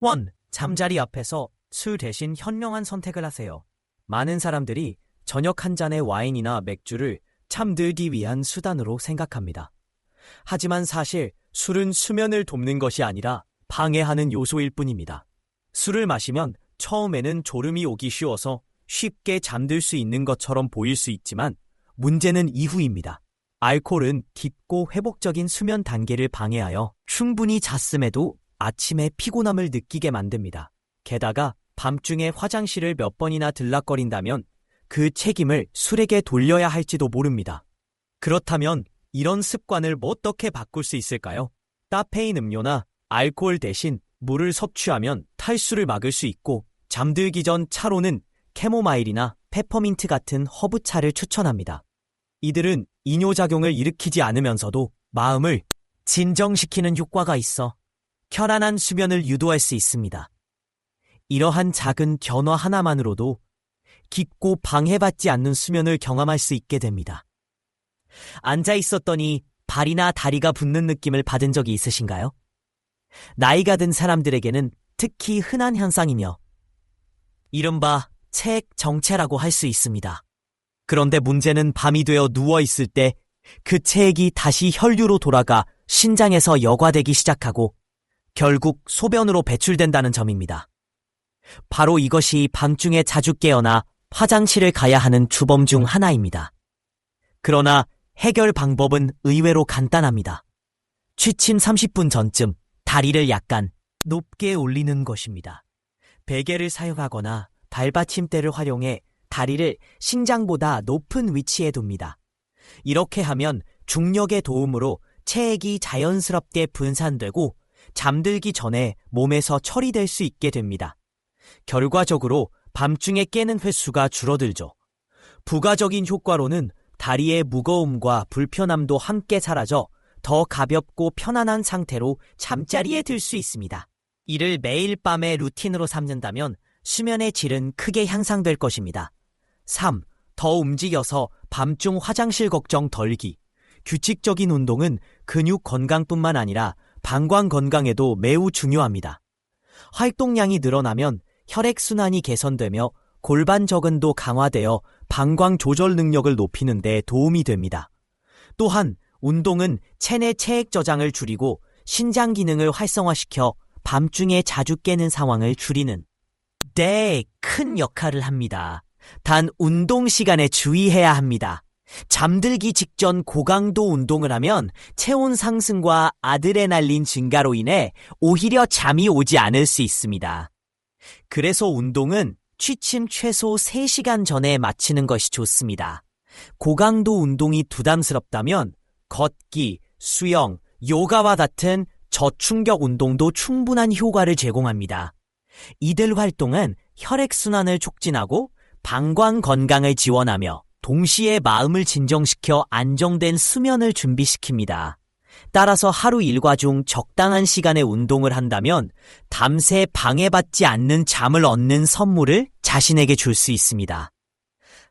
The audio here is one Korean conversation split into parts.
1. 잠자리 앞에서 술 대신 현명한 선택을 하세요. 많은 사람들이 저녁 한 잔의 와인이나 맥주를 잠들기 위한 수단으로 생각합니다. 하지만 사실 술은 수면을 돕는 것이 아니라 방해하는 요소일 뿐입니다. 술을 마시면 처음에는 졸음이 오기 쉬워서 쉽게 잠들 수 있는 것처럼 보일 수 있지만 문제는 이후입니다. 알코올은 깊고 회복적인 수면 단계를 방해하여 충분히 잤음에도 아침에 피곤함을 느끼게 만듭니다. 게다가 밤중에 화장실을 몇 번이나 들락거린다면 그 책임을 술에게 돌려야 할지도 모릅니다. 그렇다면 이런 습관을 어떻게 바꿀 수 있을까요? 카페인 음료나 알코올 대신 물을 섭취하면 탈수를 막을 수 있고, 잠들기 전 차로는 캐모마일이나 페퍼민트 같은 허브차를 추천합니다. 이들은 이뇨작용을 일으키지 않으면서도 마음을 진정시키는 효과가 있어 편안한 수면을 유도할 수 있습니다. 이러한 작은 변화 하나만으로도 깊고 방해받지 않는 수면을 경험할 수 있게 됩니다. 앉아 있었더니 발이나 다리가 붓는 느낌을 받은 적이 있으신가요? 나이가 든 사람들에게는 특히 흔한 현상이며 이른바 체액 정체라고 할 수 있습니다. 그런데 문제는 밤이 되어 누워있을 때 그 체액이 다시 혈류로 돌아가 신장에서 여과되기 시작하고 결국 소변으로 배출된다는 점입니다. 바로 이것이 밤중에 자주 깨어나 화장실을 가야 하는 주범 중 하나입니다. 그러나 해결 방법은 의외로 간단합니다. 취침 30분 전쯤 다리를 약간 높게 올리는 것입니다. 베개를 사용하거나 발받침대를 활용해 다리를 신장보다 높은 위치에 둡니다. 이렇게 하면 중력의 도움으로 체액이 자연스럽게 분산되고 잠들기 전에 몸에서 처리될 수 있게 됩니다. 결과적으로 밤중에 깨는 횟수가 줄어들죠. 부가적인 효과로는 다리의 무거움과 불편함도 함께 사라져 더 가볍고 편안한 상태로 잠자리에 들 수 있습니다. 이를 매일 밤의 루틴으로 삼는다면 수면의 질은 크게 향상될 것입니다. 3. 더 움직여서 밤중 화장실 걱정 덜기. 규칙적인 운동은 근육 건강뿐만 아니라 방광 건강에도 매우 중요합니다. 활동량이 늘어나면 혈액순환이 개선되며 골반 저근도 강화되어 방광 조절 능력을 높이는 데 도움이 됩니다. 또한 운동은 체내 체액 저장을 줄이고 신장 기능을 활성화시켜 밤중에 자주 깨는 상황을 줄이는 데 큰 역할을 합니다. 단 운동 시간에 주의해야 합니다. 잠들기 직전 고강도 운동을 하면 체온 상승과 아드레날린 증가로 인해 오히려 잠이 오지 않을 수 있습니다. 그래서 운동은 취침 최소 3시간 전에 마치는 것이 좋습니다. 고강도 운동이 부담스럽다면 걷기, 수영, 요가와 같은 저충격 운동도 충분한 효과를 제공합니다. 이들 활동은 혈액순환을 촉진하고 방광 건강을 지원하며 동시에 마음을 진정시켜 안정된 수면을 준비시킵니다. 따라서 하루 일과 중 적당한 시간에 운동을 한다면 밤새 방해받지 않는 잠을 얻는 선물을 자신에게 줄 수 있습니다.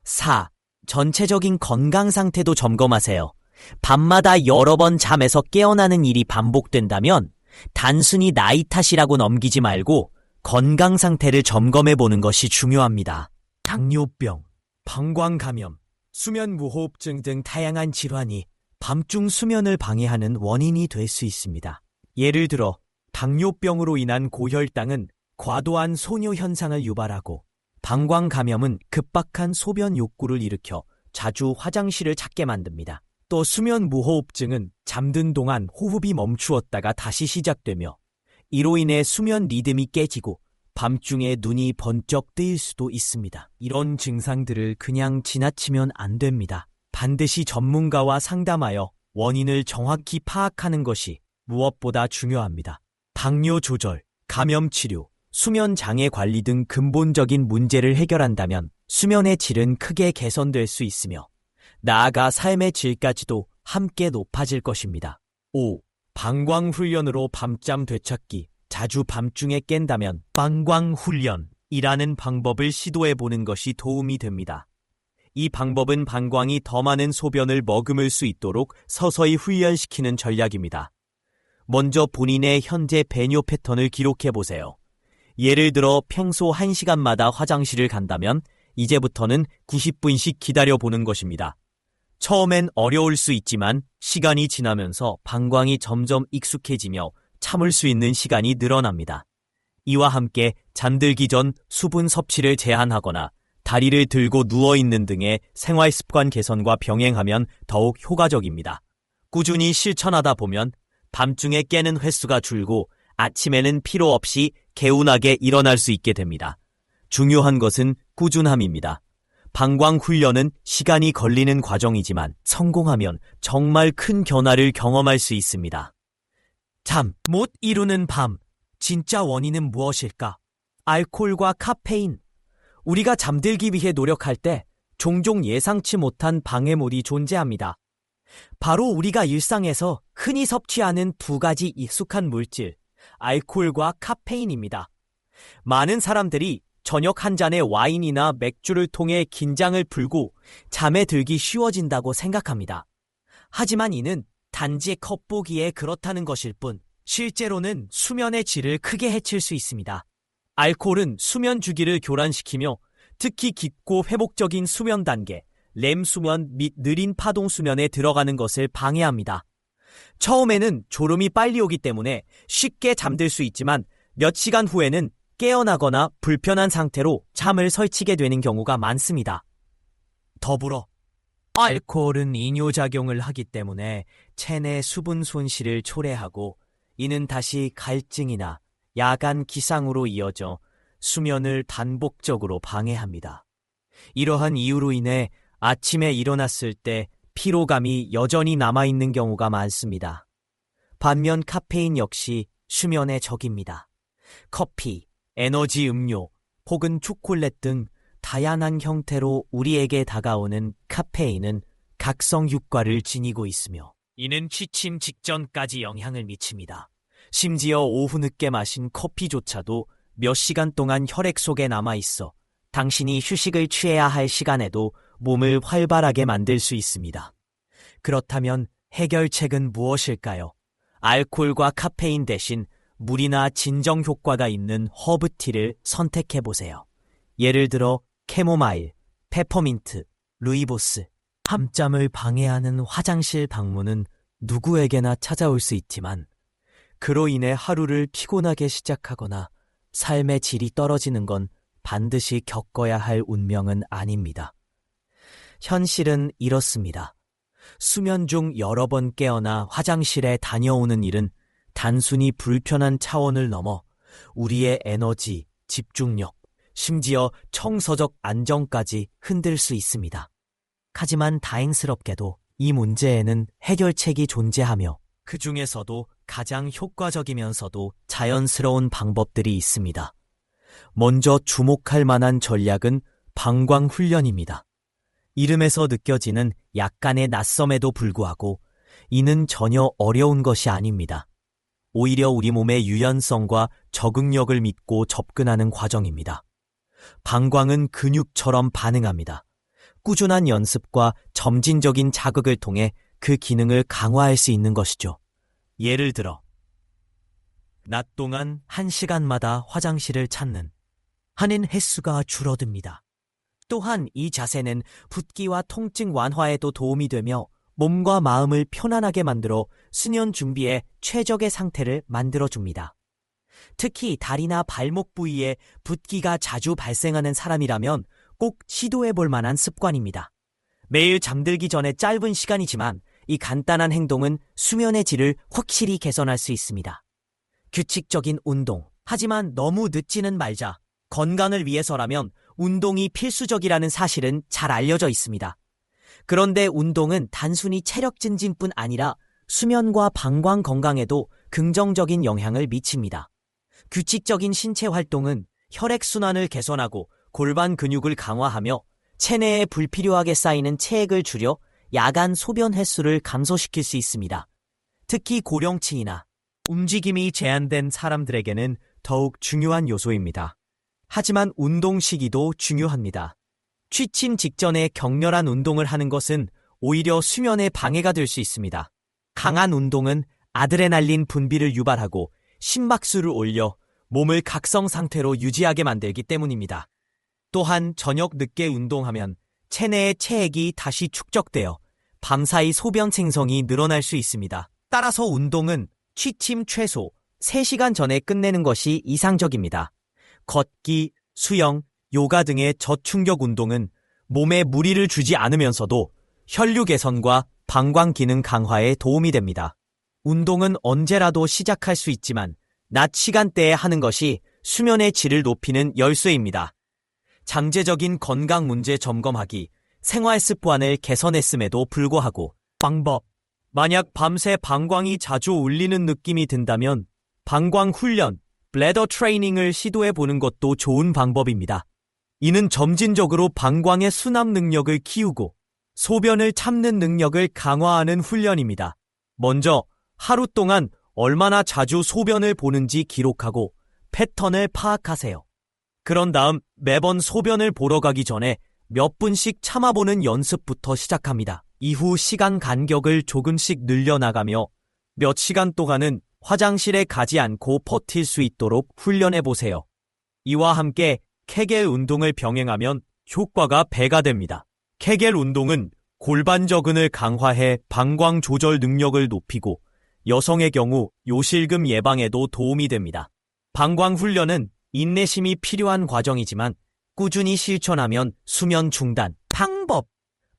4. 전체적인 건강 상태도 점검하세요. 밤마다 여러 번 잠에서 깨어나는 일이 반복된다면 단순히 나이 탓이라고 넘기지 말고 건강 상태를 점검해 보는 것이 중요합니다. 당뇨병, 방광 감염, 수면 무호흡증 등 다양한 질환이 밤중 수면을 방해하는 원인이 될 수 있습니다. 예를 들어 당뇨병으로 인한 고혈당은 과도한 소뇨 현상을 유발하고 방광 감염은 급박한 소변 욕구를 일으켜 자주 화장실을 찾게 만듭니다. 또 수면 무호흡증은 잠든 동안 호흡이 멈추었다가 다시 시작되며 이로 인해 수면 리듬이 깨지고 밤중에 눈이 번쩍 뜨일 수도 있습니다. 이런 증상들을 그냥 지나치면 안 됩니다. 반드시 전문가와 상담하여 원인을 정확히 파악하는 것이 무엇보다 중요합니다. 당뇨 조절, 감염 치료, 수면 장애 관리 등 근본적인 문제를 해결한다면 수면의 질은 크게 개선될 수 있으며 나아가 삶의 질까지도 함께 높아질 것입니다. 5. 방광 훈련으로 밤잠 되찾기. 자주 밤중에 깬다면 방광 훈련이라는 방법을 시도해보는 것이 도움이 됩니다. 이 방법은 방광이 더 많은 소변을 머금을 수 있도록 서서히 훈련시키는 전략입니다. 먼저 본인의 현재 배뇨 패턴을 기록해보세요. 예를 들어 평소 1시간마다 화장실을 간다면 이제부터는 90분씩 기다려보는 것입니다. 처음엔 어려울 수 있지만 시간이 지나면서 방광이 점점 익숙해지며 참을 수 있는 시간이 늘어납니다. 이와 함께 잠들기 전 수분 섭취를 제한하거나 다리를 들고 누워있는 등의 생활습관 개선과 병행하면 더욱 효과적입니다. 꾸준히 실천하다 보면 밤중에 깨는 횟수가 줄고 아침에는 피로 없이 개운하게 일어날 수 있게 됩니다. 중요한 것은 꾸준함입니다. 방광 훈련은 시간이 걸리는 과정이지만 성공하면 정말 큰 변화를 경험할 수 있습니다. 잠 못 이루는 밤, 진짜 원인은 무엇일까? 알코올과 카페인. 우리가 잠들기 위해 노력할 때 종종 예상치 못한 방해물이 존재합니다. 바로 우리가 일상에서 흔히 섭취하는 두 가지 익숙한 물질, 알코올과 카페인입니다. 많은 사람들이 저녁 한 잔의 와인이나 맥주를 통해 긴장을 풀고 잠에 들기 쉬워진다고 생각합니다. 하지만 이는 단지 겉보기에 그렇다는 것일 뿐, 실제로는 수면의 질을 크게 해칠 수 있습니다. 알코올은 수면 주기를 교란시키며 특히 깊고 회복적인 수면 단계, 렘 수면 및 느린 파동 수면에 들어가는 것을 방해합니다. 처음에는 졸음이 빨리 오기 때문에 쉽게 잠들 수 있지만 몇 시간 후에는 깨어나거나 불편한 상태로 잠을 설치게 되는 경우가 많습니다. 더불어 알코올은 이뇨작용을 하기 때문에 체내 수분 손실을 초래하고 이는 다시 갈증이나 야간 기상으로 이어져 수면을 단복적으로 방해합니다. 이러한 이유로 인해 아침에 일어났을 때 피로감이 여전히 남아있는 경우가 많습니다. 반면 카페인 역시 수면의 적입니다. 커피, 에너지 음료, 혹은 초콜릿 등 다양한 형태로 우리에게 다가오는 카페인은 각성 효과를 지니고 있으며 이는 취침 직전까지 영향을 미칩니다. 심지어 오후 늦게 마신 커피조차도 몇 시간 동안 혈액 속에 남아있어 당신이 휴식을 취해야 할 시간에도 몸을 활발하게 만들 수 있습니다. 그렇다면 해결책은 무엇일까요? 알코올과 카페인 대신 물이나 진정 효과가 있는 허브티를 선택해보세요. 예를 들어 캐모마일, 페퍼민트, 루이보스. 밤잠을 방해하는 화장실 방문은 누구에게나 찾아올 수 있지만 그로 인해 하루를 피곤하게 시작하거나 삶의 질이 떨어지는 건 반드시 겪어야 할 운명은 아닙니다. 현실은 이렇습니다. 수면 중 여러 번 깨어나 화장실에 다녀오는 일은 단순히 불편한 차원을 넘어 우리의 에너지, 집중력, 심지어 청소적 안정까지 흔들 수 있습니다. 하지만 다행스럽게도 이 문제에는 해결책이 존재하며 그 중에서도 가장 효과적이면서도 자연스러운 방법들이 있습니다. 먼저 주목할 만한 전략은 방광 훈련입니다. 이름에서 느껴지는 약간의 낯섦에도 불구하고 이는 전혀 어려운 것이 아닙니다. 오히려 우리 몸의 유연성과 적응력을 믿고 접근하는 과정입니다. 방광은 근육처럼 반응합니다. 꾸준한 연습과 점진적인 자극을 통해 그 기능을 강화할 수 있는 것이죠. 예를 들어 낮 동안 1시간마다 화장실을 찾는 하는 횟수가 줄어듭니다. 또한 이 자세는 붓기와 통증 완화에도 도움이 되며 몸과 마음을 편안하게 만들어 수면 준비에 최적의 상태를 만들어줍니다. 특히 다리나 발목 부위에 붓기가 자주 발생하는 사람이라면 꼭 시도해볼 만한 습관입니다. 매일 잠들기 전에 짧은 시간이지만 이 간단한 행동은 수면의 질을 확실히 개선할 수 있습니다. 규칙적인 운동. 하지만 너무 늦지는 말자. 건강을 위해서라면 운동이 필수적이라는 사실은 잘 알려져 있습니다. 그런데 운동은 단순히 체력 증진뿐 아니라 수면과 방광 건강에도 긍정적인 영향을 미칩니다. 규칙적인 신체 활동은 혈액순환을 개선하고 골반 근육을 강화하며 체내에 불필요하게 쌓이는 체액을 줄여 야간 소변 횟수를 감소시킬 수 있습니다. 특히 고령층이나 움직임이 제한된 사람들에게는 더욱 중요한 요소입니다. 하지만 운동 시기도 중요합니다. 취침 직전에 격렬한 운동을 하는 것은 오히려 수면에 방해가 될 수 있습니다. 강한 운동은 아드레날린 분비를 유발하고 심박수를 올려 몸을 각성 상태로 유지하게 만들기 때문입니다. 또한 저녁 늦게 운동하면 체내의 체액이 다시 축적되어 밤사이 소변 생성이 늘어날 수 있습니다. 따라서 운동은 취침 최소 3시간 전에 끝내는 것이 이상적입니다. 걷기, 수영, 요가 등의 저충격 운동은 몸에 무리를 주지 않으면서도 혈류 개선과 방광 기능 강화에 도움이 됩니다. 운동은 언제라도 시작할 수 있지만 낮 시간대에 하는 것이 수면의 질을 높이는 열쇠입니다. 잠재적인 건강 문제 점검하기, 생활 습관을 개선했음에도 불구하고 방법. 만약 밤새 방광이 자주 울리는 느낌이 든다면 방광 훈련, 블래더 트레이닝을 시도해 보는 것도 좋은 방법입니다. 이는 점진적으로 방광의 수납 능력을 키우고 소변을 참는 능력을 강화하는 훈련입니다. 먼저 하루 동안 얼마나 자주 소변을 보는지 기록하고 패턴을 파악하세요. 그런 다음 매번 소변을 보러 가기 전에 몇 분씩 참아보는 연습부터 시작합니다. 이후 시간 간격을 조금씩 늘려나가며 몇 시간 동안은 화장실에 가지 않고 버틸 수 있도록 훈련해보세요. 이와 함께 케겔 운동을 병행하면 효과가 배가 됩니다. 케겔 운동은 골반저근을 강화해 방광 조절 능력을 높이고 여성의 경우 요실금 예방에도 도움이 됩니다. 방광 훈련은 인내심이 필요한 과정이지만 꾸준히 실천하면 수면 중단. 방법.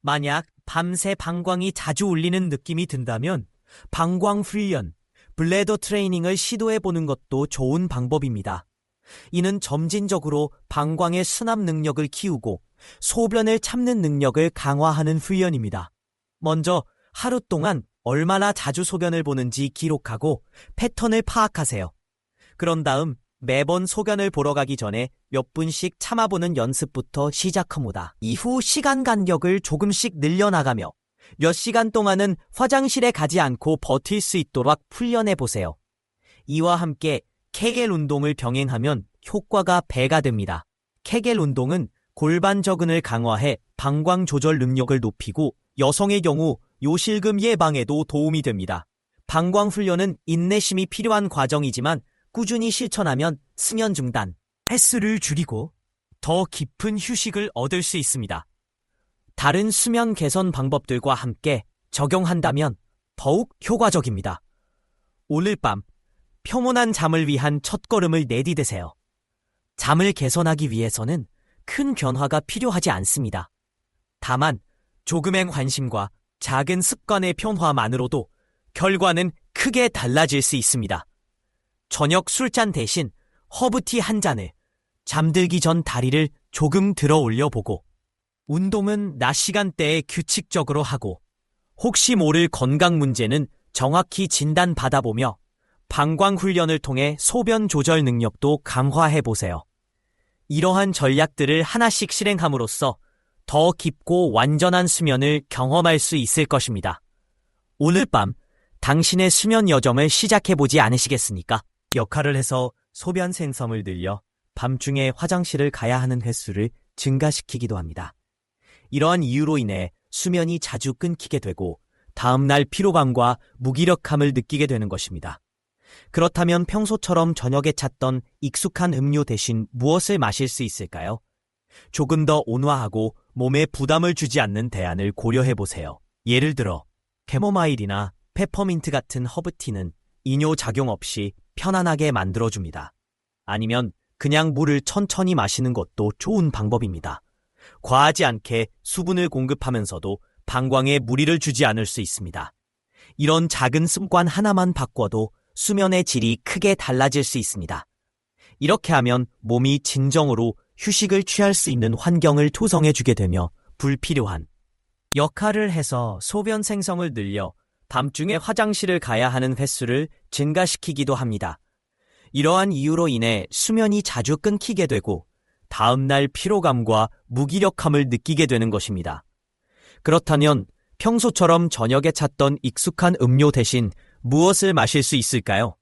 만약 밤새 방광이 자주 울리는 느낌이 든다면 방광 훈련, 블래더 트레이닝을 시도해보는 것도 좋은 방법입니다. 이는 점진적으로 방광의 수납 능력을 키우고 소변을 참는 능력을 강화하는 훈련입니다. 먼저 하루 동안 얼마나 자주 소변을 보는지 기록하고 패턴을 파악하세요. 그런 다음 매번 소변을 보러 가기 전에 몇 분씩 참아보는 연습부터 시작합니다. 이후 시간 간격을 조금씩 늘려나가며 몇 시간 동안은 화장실에 가지 않고 버틸 수 있도록 훈련해보세요. 이와 함께 케겔 운동을 병행하면 효과가 배가 됩니다. 케겔 운동은 골반저근을 강화해 방광 조절 능력을 높이고 여성의 경우 요실금 예방에도 도움이 됩니다. 방광 훈련은 인내심이 필요한 과정이지만 꾸준히 실천하면 수면 중단, 횟수를 줄이고 더 깊은 휴식을 얻을 수 있습니다. 다른 수면 개선 방법들과 함께 적용한다면 더욱 효과적입니다. 오늘 밤 평온한 잠을 위한 첫걸음을 내디디세요. 잠을 개선하기 위해서는 큰 변화가 필요하지 않습니다. 다만 조금의 관심과 작은 습관의 변화만으로도 결과는 크게 달라질 수 있습니다. 저녁 술잔 대신 허브티 한 잔을, 잠들기 전 다리를 조금 들어 올려보고, 운동은 낮 시간대에 규칙적으로 하고 혹시 모를 건강 문제는 정확히 진단받아보며 방광 훈련을 통해 소변 조절 능력도 강화해보세요. 이러한 전략들을 하나씩 실행함으로써 더 깊고 완전한 수면을 경험할 수 있을 것입니다. 오늘 밤 당신의 수면 여정을 시작해보지 않으시겠습니까? 역할을 해서 소변 생성을 늘려 밤중에 화장실을 가야 하는 횟수를 증가시키기도 합니다. 이러한 이유로 인해 수면이 자주 끊기게 되고 다음날 피로감과 무기력함을 느끼게 되는 것입니다. 그렇다면 평소처럼 저녁에 찾던 익숙한 음료 대신 무엇을 마실 수 있을까요? 조금 더 온화하고 몸에 부담을 주지 않는 대안을 고려해보세요. 예를 들어 캐모마일이나 페퍼민트 같은 허브티는 이뇨 작용 없이 편안하게 만들어줍니다. 아니면 그냥 물을 천천히 마시는 것도 좋은 방법입니다. 과하지 않게 수분을 공급하면서도 방광에 무리를 주지 않을 수 있습니다. 이런 작은 습관 하나만 바꿔도 수면의 질이 크게 달라질 수 있습니다. 이렇게 하면 몸이 진정으로 휴식을 취할 수 있는 환경을 조성해주게 되며 불필요한 역할을 해서 소변 생성을 늘려 밤중에 화장실을 가야 하는 횟수를 증가시키기도 합니다. 이러한 이유로 인해 수면이 자주 끊기게 되고 다음날 피로감과 무기력함을 느끼게 되는 것입니다. 그렇다면 평소처럼 저녁에 찾던 익숙한 음료 대신 무엇을 마실 수 있을까요?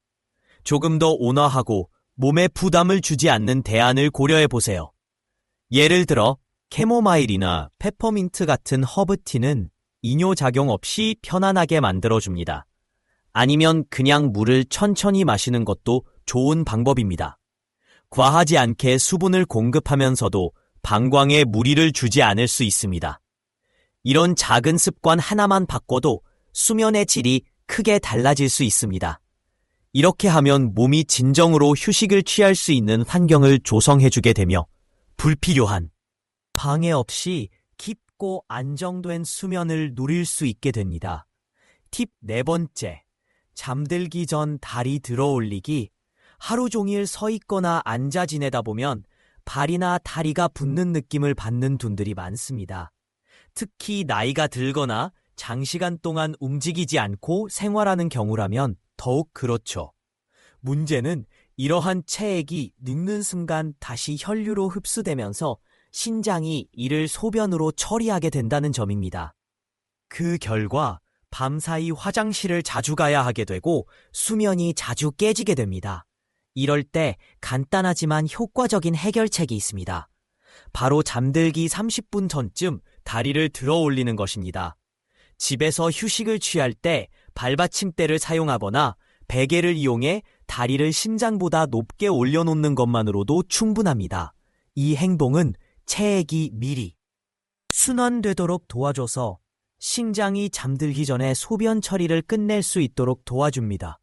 조금 더 온화하고 몸에 부담을 주지 않는 대안을 고려해보세요. 예를 들어 캐모마일이나 페퍼민트 같은 허브티는 이뇨작용 없이 편안하게 만들어줍니다. 아니면 그냥 물을 천천히 마시는 것도 좋은 방법입니다. 과하지 않게 수분을 공급하면서도 방광에 무리를 주지 않을 수 있습니다. 이런 작은 습관 하나만 바꿔도 수면의 질이 크게 달라질 수 있습니다. 이렇게 하면 몸이 진정으로 휴식을 취할 수 있는 환경을 조성해주게 되며 불필요한 방해 없이 깊고 안정된 수면을 누릴 수 있게 됩니다. 팁 네 번째, 잠들기 전 다리 들어 올리기. 하루 종일 서 있거나 앉아 지내다 보면 발이나 다리가 붓는 느낌을 받는 분들이 많습니다. 특히 나이가 들거나 장시간 동안 움직이지 않고 생활하는 경우라면 더욱 그렇죠. 문제는 이러한 체액이 늙는 순간 다시 혈류로 흡수되면서 신장이 이를 소변으로 처리하게 된다는 점입니다. 그 결과 밤사이 화장실을 자주 가야 하게 되고 수면이 자주 깨지게 됩니다. 이럴 때 간단하지만 효과적인 해결책이 있습니다. 바로 잠들기 30분 전쯤 다리를 들어 올리는 것입니다. 집에서 휴식을 취할 때 발받침대를 사용하거나 베개를 이용해 다리를 심장보다 높게 올려놓는 것만으로도 충분합니다. 이 행동은 체액이 미리 순환되도록 도와줘서 심장이 잠들기 전에 소변 처리를 끝낼 수 있도록 도와줍니다.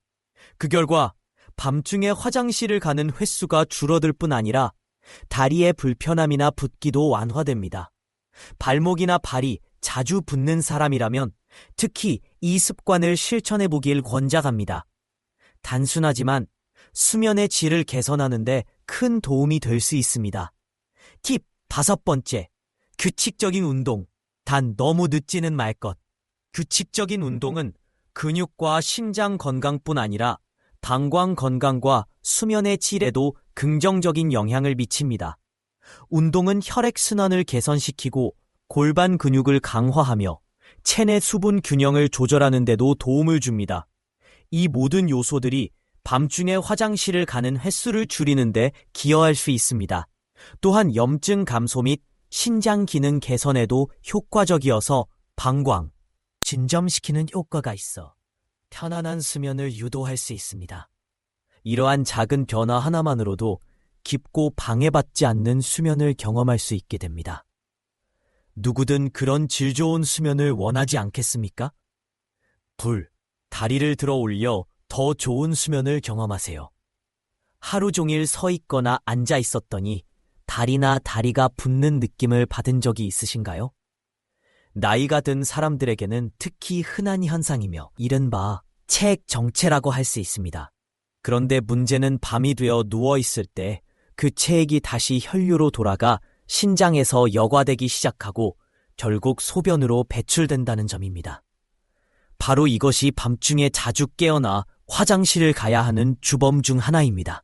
그 결과 밤중에 화장실을 가는 횟수가 줄어들 뿐 아니라 다리의 불편함이나 붓기도 완화됩니다. 발목이나 발이 자주 붓는 사람이라면 특히 이 습관을 실천해 보길 권장합니다. 단순하지만 수면의 질을 개선하는 데 큰 도움이 될 수 있습니다. 팁 다섯 번째, 규칙적인 운동. 단 너무 늦지는 말 것. 규칙적인 운동은 근육과 신장 건강뿐 아니라 방광 건강과 수면의 질에도 긍정적인 영향을 미칩니다. 운동은 혈액순환을 개선시키고 골반 근육을 강화하며 체내 수분 균형을 조절하는 데도 도움을 줍니다. 이 모든 요소들이 밤중에 화장실을 가는 횟수를 줄이는 데 기여할 수 있습니다. 또한 염증 감소 및 신장 기능 개선에도 효과적이어서 방광 진정시키는 효과가 있어 편안한 수면을 유도할 수 있습니다. 이러한 작은 변화 하나만으로도 깊고 방해받지 않는 수면을 경험할 수 있게 됩니다. 누구든 그런 질 좋은 수면을 원하지 않겠습니까? 다리를 들어 올려 더 좋은 수면을 경험하세요. 하루 종일 서 있거나 앉아 있었더니 다리나 다리가 붓는 느낌을 받은 적이 있으신가요? 나이가 든 사람들에게는 특히 흔한 현상이며 이른바 체액 정체라고 할 수 있습니다. 그런데 문제는 밤이 되어 누워있을 때 그 체액이 다시 혈류로 돌아가 신장에서 여과되기 시작하고 결국 소변으로 배출된다는 점입니다. 바로 이것이 밤중에 자주 깨어나 화장실을 가야 하는 주범 중 하나입니다.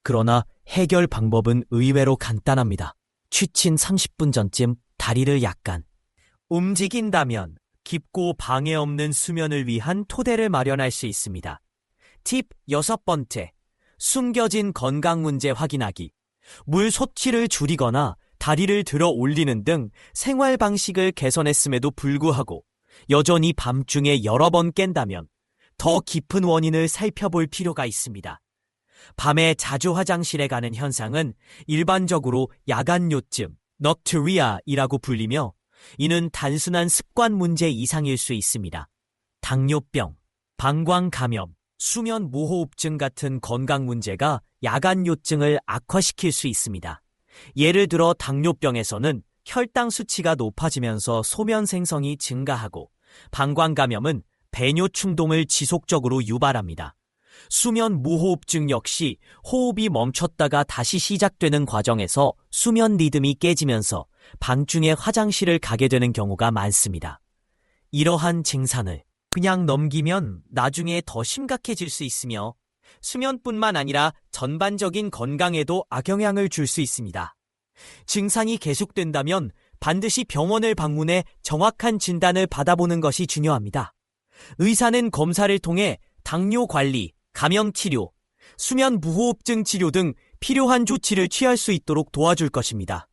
그러나 해결 방법은 의외로 간단합니다. 취침 30분 전쯤 다리를 약간 움직인다면 깊고 방해 없는 수면을 위한 토대를 마련할 수 있습니다. 팁 여섯 번째, 숨겨진 건강 문제 확인하기. 물 섭취를 줄이거나 다리를 들어 올리는 등 생활 방식을 개선했음에도 불구하고 여전히 밤중에 여러 번 깬다면 더 깊은 원인을 살펴볼 필요가 있습니다. 밤에 자주 화장실에 가는 현상은 일반적으로 야간 요증, 넉트리아이라고 불리며 이는 단순한 습관 문제 이상일 수 있습니다. 당뇨병, 방광 감염, 수면 무호흡증 같은 건강 문제가 야간 요증을 악화시킬 수 있습니다. 예를 들어 당뇨병에서는 혈당 수치가 높아지면서 소변 생성이 증가하고 방광 감염은 배뇨 충동을 지속적으로 유발합니다. 수면 무호흡증 역시 호흡이 멈췄다가 다시 시작되는 과정에서 수면 리듬이 깨지면서 밤중에 화장실을 가게 되는 경우가 많습니다. 이러한 증상을 그냥 넘기면 나중에 더 심각해질 수 있으며 수면뿐만 아니라 전반적인 건강에도 악영향을 줄 수 있습니다. 증상이 계속된다면 반드시 병원을 방문해 정확한 진단을 받아보는 것이 중요합니다. 의사는 검사를 통해 당뇨 관리, 감염 치료, 수면 무호흡증 치료 등 필요한 조치를 취할 수 있도록 도와줄 것입니다.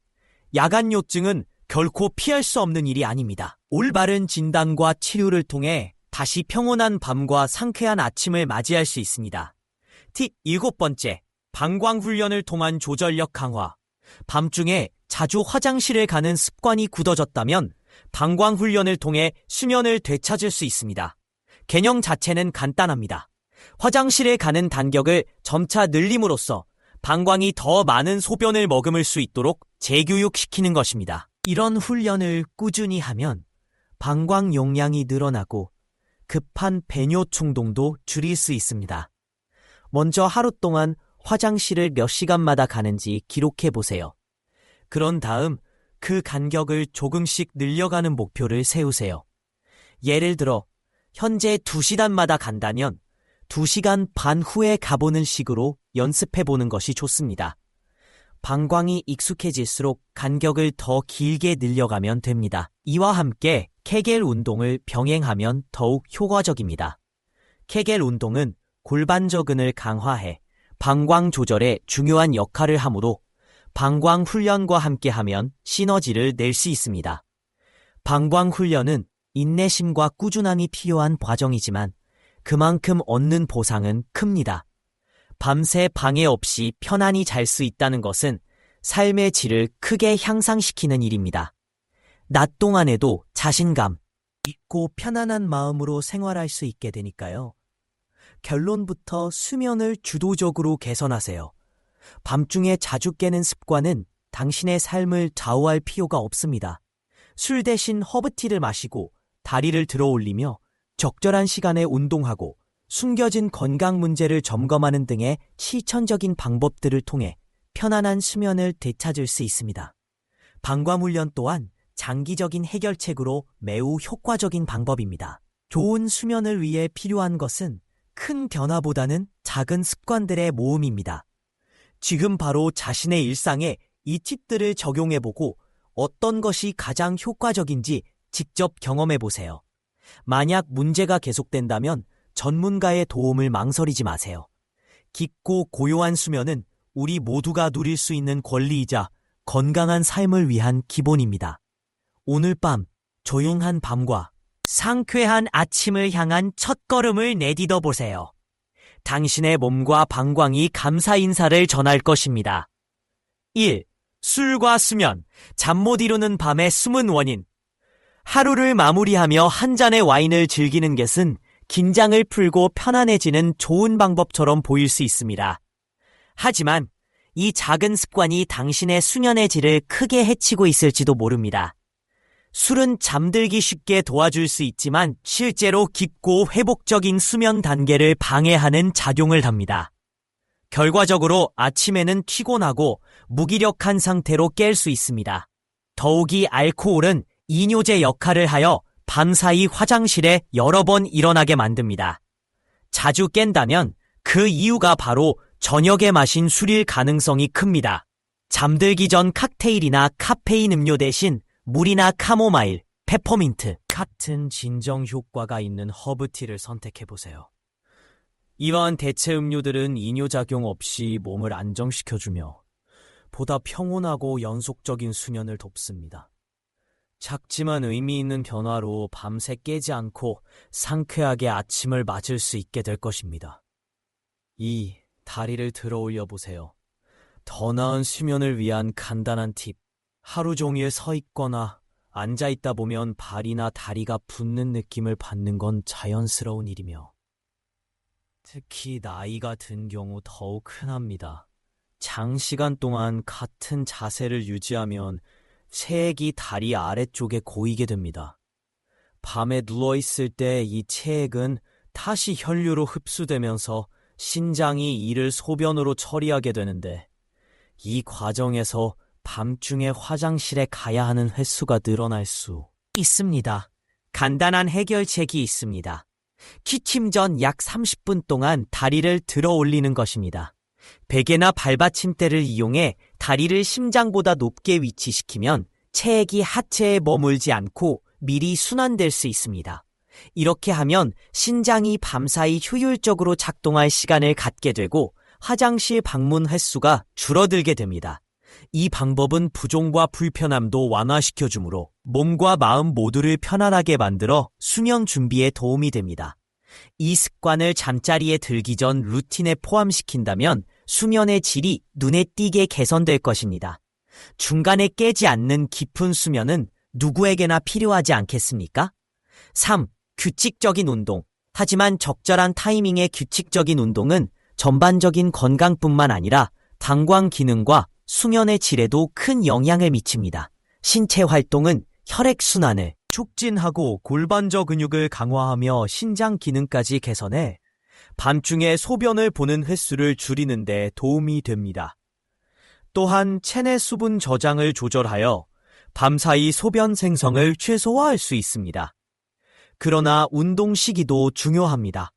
야간 요증은 결코 피할 수 없는 일이 아닙니다. 올바른 진단과 치료를 통해 다시 평온한 밤과 상쾌한 아침을 맞이할 수 있습니다. 팁 일곱 번째, 방광 훈련을 통한 조절력 강화. 밤중에 자주 화장실을 가는 습관이 굳어졌다면 방광 훈련을 통해 수면을 되찾을 수 있습니다. 개념 자체는 간단합니다. 화장실에 가는 간격을 점차 늘림으로써 방광이 더 많은 소변을 머금을 수 있도록 재교육시키는 것입니다. 이런 훈련을 꾸준히 하면 방광 용량이 늘어나고 급한 배뇨 충동도 줄일 수 있습니다. 먼저 하루 동안 화장실을 몇 시간마다 가는지 기록해 보세요. 그런 다음 그 간격을 조금씩 늘려가는 목표를 세우세요. 예를 들어 현재 2시간마다 간다면 2시간 반 후에 가보는 식으로 연습해 보는 것이 좋습니다. 방광이 익숙해질수록 간격을 더 길게 늘려가면 됩니다. 이와 함께 케겔 운동을 병행하면 더욱 효과적입니다. 케겔 운동은 골반저근을 강화해 방광 조절에 중요한 역할을 하므로 방광 훈련과 함께하면 시너지를 낼 수 있습니다. 방광 훈련은 인내심과 꾸준함이 필요한 과정이지만 그만큼 얻는 보상은 큽니다. 밤새 방해 없이 편안히 잘 수 있다는 것은 삶의 질을 크게 향상시키는 일입니다. 낮 동안에도 자신감 있고 편안한 마음으로 생활할 수 있게 되니까요. 결론부터 수면을 주도적으로 개선하세요. 밤중에 자주 깨는 습관은 당신의 삶을 좌우할 필요가 없습니다. 술 대신 허브티를 마시고 다리를 들어 올리며 적절한 시간에 운동하고 숨겨진 건강 문제를 점검하는 등의 실천적인 방법들을 통해 편안한 수면을 되찾을 수 있습니다. 방광훈련 또한 장기적인 해결책으로 매우 효과적인 방법입니다. 좋은 수면을 위해 필요한 것은 큰 변화보다는 작은 습관들의 모음입니다. 지금 바로 자신의 일상에 이 팁들을 적용해보고 어떤 것이 가장 효과적인지 직접 경험해보세요. 만약 문제가 계속된다면 전문가의 도움을 망설이지 마세요. 깊고 고요한 수면은 우리 모두가 누릴 수 있는 권리이자 건강한 삶을 위한 기본입니다. 오늘 밤 조용한 밤과 상쾌한 아침을 향한 첫걸음을 내딛어 보세요. 당신의 몸과 방광이 감사 인사를 전할 것입니다. 1. 술과 수면, 잠 못 이루는 밤의 숨은 원인. 하루를 마무리하며 한 잔의 와인을 즐기는 것은 긴장을 풀고 편안해지는 좋은 방법처럼 보일 수 있습니다. 하지만 이 작은 습관이 당신의 수면의 질을 크게 해치고 있을지도 모릅니다. 술은 잠들기 쉽게 도와줄 수 있지만 실제로 깊고 회복적인 수면 단계를 방해하는 작용을 합니다. 결과적으로 아침에는 피곤하고 무기력한 상태로 깰 수 있습니다. 더욱이 알코올은 이뇨제 역할을 하여 밤사이 화장실에 여러 번 일어나게 만듭니다. 자주 깬다면 그 이유가 바로 저녁에 마신 술일 가능성이 큽니다. 잠들기 전 칵테일이나 카페인 음료 대신 물이나 카모마일, 페퍼민트 같은 진정 효과가 있는 허브티를 선택해보세요. 이러한 대체 음료들은 이뇨작용 없이 몸을 안정시켜주며 보다 평온하고 연속적인 수면을 돕습니다. 작지만 의미 있는 변화로 밤새 깨지 않고 상쾌하게 아침을 맞을 수 있게 될 것입니다. 2. 다리를 들어 올려 보세요. 더 나은 수면을 위한 간단한 팁. 하루 종일 서 있거나 앉아 있다 보면 발이나 다리가 붓는 느낌을 받는 건 자연스러운 일이며 특히 나이가 든 경우 더욱 흔합니다. 장시간 동안 같은 자세를 유지하면 체액이 다리 아래쪽에 고이게 됩니다. 밤에 누워있을 때 이 체액은 다시 혈류로 흡수되면서 신장이 이를 소변으로 처리하게 되는데 이 과정에서 밤중에 화장실에 가야 하는 횟수가 늘어날 수 있습니다. 간단한 해결책이 있습니다. 취침 전 약 30분 동안 다리를 들어 올리는 것입니다. 베개나 발받침대를 이용해 다리를 심장보다 높게 위치시키면 체액이 하체에 머물지 않고 미리 순환될 수 있습니다. 이렇게 하면 신장이 밤사이 효율적으로 작동할 시간을 갖게 되고 화장실 방문 횟수가 줄어들게 됩니다. 이 방법은 부종과 불편함도 완화시켜주므로 몸과 마음 모두를 편안하게 만들어 수면 준비에 도움이 됩니다. 이 습관을 잠자리에 들기 전 루틴에 포함시킨다면 수면의 질이 눈에 띄게 개선될 것입니다. 중간에 깨지 않는 깊은 수면은 누구에게나 필요하지 않겠습니까? 3. 규칙적인 운동. 하지만 적절한 타이밍의 규칙적인 운동은 전반적인 건강뿐만 아니라 방광 기능과 수면의 질에도 큰 영향을 미칩니다. 신체 활동은 혈액순환을 촉진하고 골반저 근육을 강화하며 신장 기능까지 개선해 밤중에 소변을 보는 횟수를 줄이는 데 도움이 됩니다. 또한 체내 수분 저장을 조절하여 밤사이 소변 생성을 최소화할 수 있습니다. 그러나 운동 시기도 중요합니다.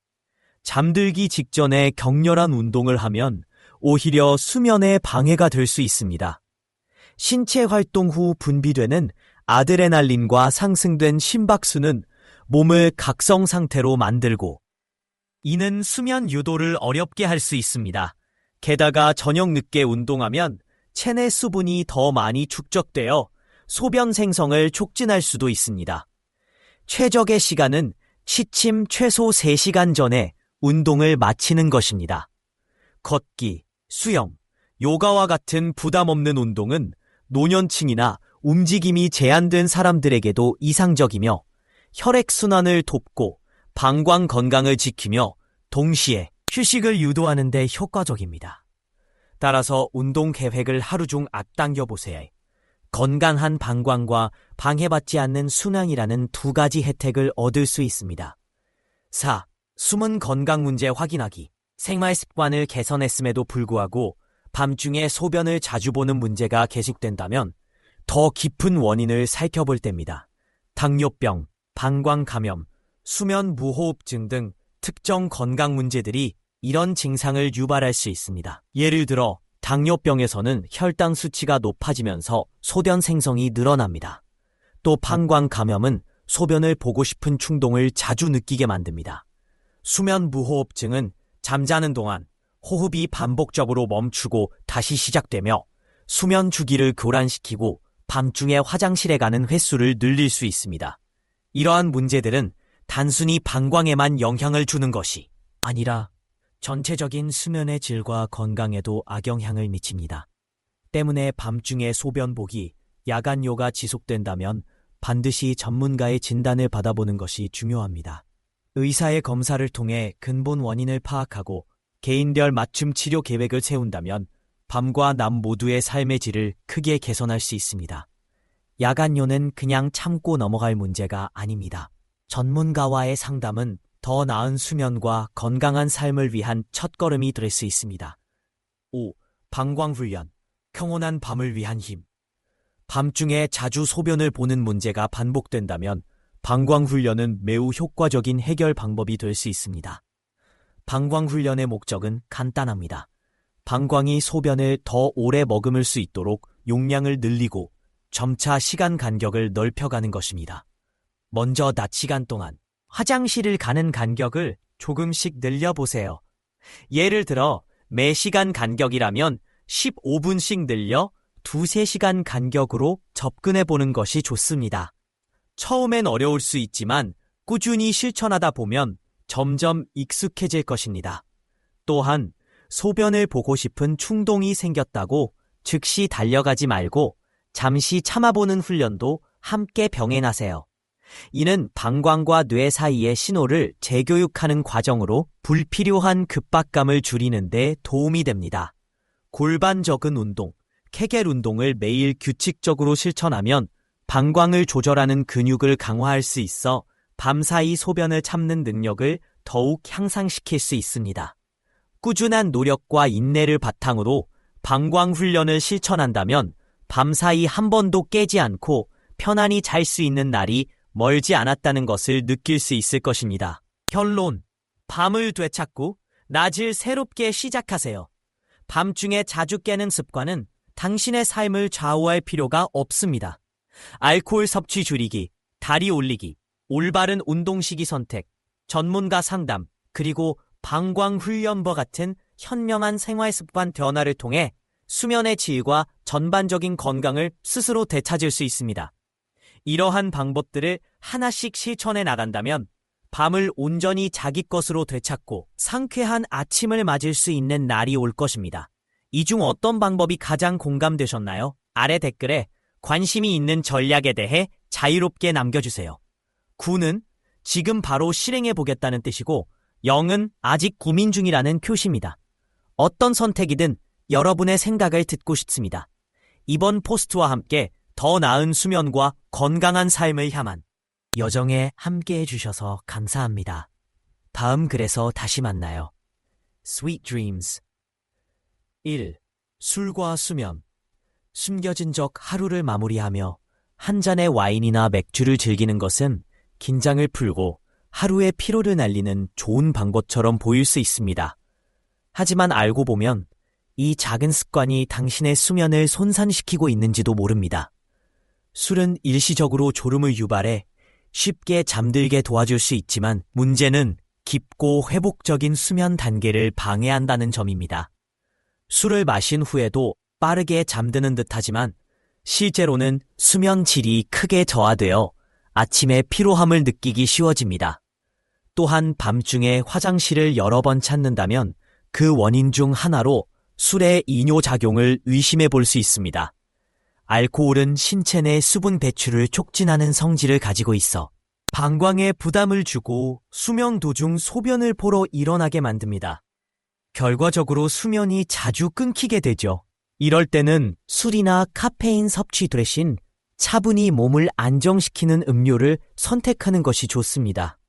잠들기 직전에 격렬한 운동을 하면 오히려 수면에 방해가 될 수 있습니다. 신체 활동 후 분비되는 아드레날린과 상승된 심박수는 몸을 각성 상태로 만들고 이는 수면 유도를 어렵게 할 수 있습니다. 게다가 저녁 늦게 운동하면 체내 수분이 더 많이 축적되어 소변 생성을 촉진할 수도 있습니다. 최적의 시간은 취침 최소 3시간 전에 운동을 마치는 것입니다. 걷기, 수영, 요가와 같은 부담 없는 운동은 노년층이나 움직임이 제한된 사람들에게도 이상적이며 혈액순환을 돕고 방광 건강을 지키며 동시에 휴식을 유도하는 데 효과적입니다. 따라서 운동 계획을 하루 중 앞당겨 보세요. 건강한 방광과 방해받지 않는 순환이라는 2가지 혜택을 얻을 수 있습니다. 4. 숨은 건강 문제 확인하기. 생활 습관을 개선했음에도 불구하고 밤중에 소변을 자주 보는 문제가 계속된다면 더 깊은 원인을 살펴볼 때입니다. 당뇨병, 방광 감염, 수면 무호흡증 등 특정 건강 문제들이 이런 증상을 유발할 수 있습니다. 예를 들어 당뇨병에서는 혈당 수치가 높아지면서 소변 생성이 늘어납니다. 또 방광 감염은 소변을 보고 싶은 충동을 자주 느끼게 만듭니다. 수면 무호흡증은 잠자는 동안 호흡이 반복적으로 멈추고 다시 시작되며 수면 주기를 교란시키고 밤중에 화장실에 가는 횟수를 늘릴 수 있습니다. 이러한 문제들은 단순히 방광에만 영향을 주는 것이 아니라 전체적인 수면의 질과 건강에도 악영향을 미칩니다. 때문에 밤중에 소변 보기, 야간요가 지속된다면 반드시 전문가의 진단을 받아보는 것이 중요합니다. 의사의 검사를 통해 근본 원인을 파악하고 개인별 맞춤 치료 계획을 세운다면 밤과 낮 모두의 삶의 질을 크게 개선할 수 있습니다. 야간요는 그냥 참고 넘어갈 문제가 아닙니다. 전문가와의 상담은 더 나은 수면과 건강한 삶을 위한 첫걸음이 될 수 있습니다. 5. 방광훈련, 평온한 밤을 위한 힘. 밤중에 자주 소변을 보는 문제가 반복된다면 방광훈련은 매우 효과적인 해결 방법이 될 수 있습니다. 방광훈련의 목적은 간단합니다. 방광이 소변을 더 오래 머금을 수 있도록 용량을 늘리고 점차 시간 간격을 넓혀가는 것입니다. 먼저 낮 시간 동안 화장실을 가는 간격을 조금씩 늘려보세요. 예를 들어 매 시간 간격이라면 15분씩 늘려 2-3시간 간격으로 접근해보는 것이 좋습니다. 처음엔 어려울 수 있지만 꾸준히 실천하다 보면 점점 익숙해질 것입니다. 또한 소변을 보고 싶은 충동이 생겼다고 즉시 달려가지 말고 잠시 참아보는 훈련도 함께 병행하세요. 이는 방광과 뇌 사이의 신호를 재교육하는 과정으로 불필요한 급박감을 줄이는 데 도움이 됩니다. 골반적은 운동, 케겔 운동을 매일 규칙적으로 실천하면 방광을 조절하는 근육을 강화할 수 있어 밤사이 소변을 참는 능력을 더욱 향상시킬 수 있습니다. 꾸준한 노력과 인내를 바탕으로 방광 훈련을 실천한다면 밤사이 한 번도 깨지 않고 편안히 잘 수 있는 날이 멀지 않았다는 것을 느낄 수 있을 것입니다. 결론, 밤을 되찾고 낮을 새롭게 시작하세요. 밤중에 자주 깨는 습관은 당신의 삶을 좌우할 필요가 없습니다. 알코올 섭취 줄이기, 다리 올리기, 올바른 운동 시기 선택, 전문가 상담, 그리고 방광 훈련과 같은 현명한 생활 습관 변화를 통해 수면의 질과 전반적인 건강을 스스로 되찾을 수 있습니다. 이러한 방법들을 하나씩 실천해 나간다면 밤을 온전히 자기 것으로 되찾고 상쾌한 아침을 맞을 수 있는 날이 올 것입니다. 이 중 어떤 방법이 가장 공감되셨나요? 아래 댓글에 관심이 있는 전략에 대해 자유롭게 남겨주세요. 9는 지금 바로 실행해 보겠다는 뜻이고 0은 아직 고민 중이라는 표시입니다. 어떤 선택이든 여러분의 생각을 듣고 싶습니다. 이번 포스트와 함께 더 나은 수면과 건강한 삶을 향한 여정에 함께해 주셔서 감사합니다. 다음 글에서 다시 만나요. Sweet Dreams. 1. 술과 수면. 숨겨진 적 하루를 마무리하며 한 잔의 와인이나 맥주를 즐기는 것은 긴장을 풀고 하루의 피로를 날리는 좋은 방법처럼 보일 수 있습니다. 하지만 알고 보면 이 작은 습관이 당신의 수면을 손상시키고 있는지도 모릅니다. 술은 일시적으로 졸음을 유발해 쉽게 잠들게 도와줄 수 있지만 문제는 깊고 회복적인 수면 단계를 방해한다는 점입니다. 술을 마신 후에도 빠르게 잠드는 듯하지만 실제로는 수면 질이 크게 저하되어 아침에 피로함을 느끼기 쉬워집니다. 또한 밤중에 화장실을 여러 번 찾는다면 그 원인 중 하나로 술의 이뇨작용을 의심해 볼 수 있습니다. 알코올은 신체 내 수분 배출을 촉진하는 성질을 가지고 있어 방광에 부담을 주고 수면 도중 소변을 보러 일어나게 만듭니다. 결과적으로 수면이 자주 끊기게 되죠. 이럴 때는 술이나 카페인 섭취 대신 차분히 몸을 안정시키는 음료를 선택하는 것이 좋습니다.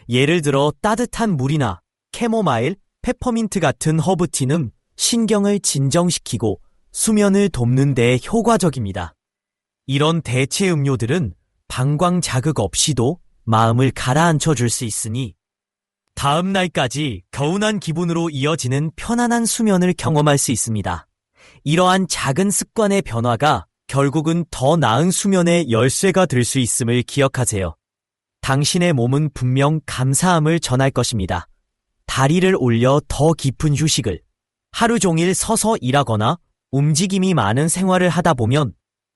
예를 들어 따뜻한 물이나 캐모마일, 페퍼민트 같은 허브티는 신경을 진정시키고 수면을 돕는 데 효과적입니다. 이런 대체 음료들은 방광 자극 없이도 마음을 가라앉혀 줄 수 있으니 다음 날까지 개운한 기분으로 이어지는 편안한 수면을 경험할 수 있습니다. 이러한 작은 습관의 변화가 결국은 더 나은 수면의 열쇠가 될 수 있음을 기억하세요. 당신의 몸은 분명 감사함을 전할 것입니다. 다리를 올려 더 깊은 휴식을, 하루 종일 서서 일하거나 움직임이 많은 생활을 하다 보면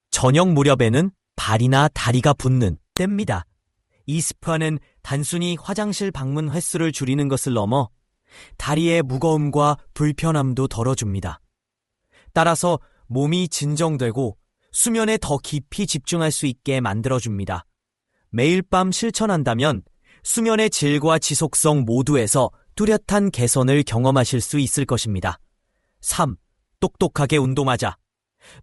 저녁 무렵에는 발이나 다리가 붓는 때입니다. 이 습관은 단순히 화장실 방문 횟수를 줄이는 것을 넘어 다리의 무거움과 불편함도 덜어줍니다. 따라서 몸이 진정되고 수면에 더 깊이 집중할 수 있게 만들어줍니다. 매일 밤 실천한다면 수면의 질과 지속성 모두에서 뚜렷한 개선을 경험하실 수 있을 것입니다. 3. 똑똑하게 운동하자.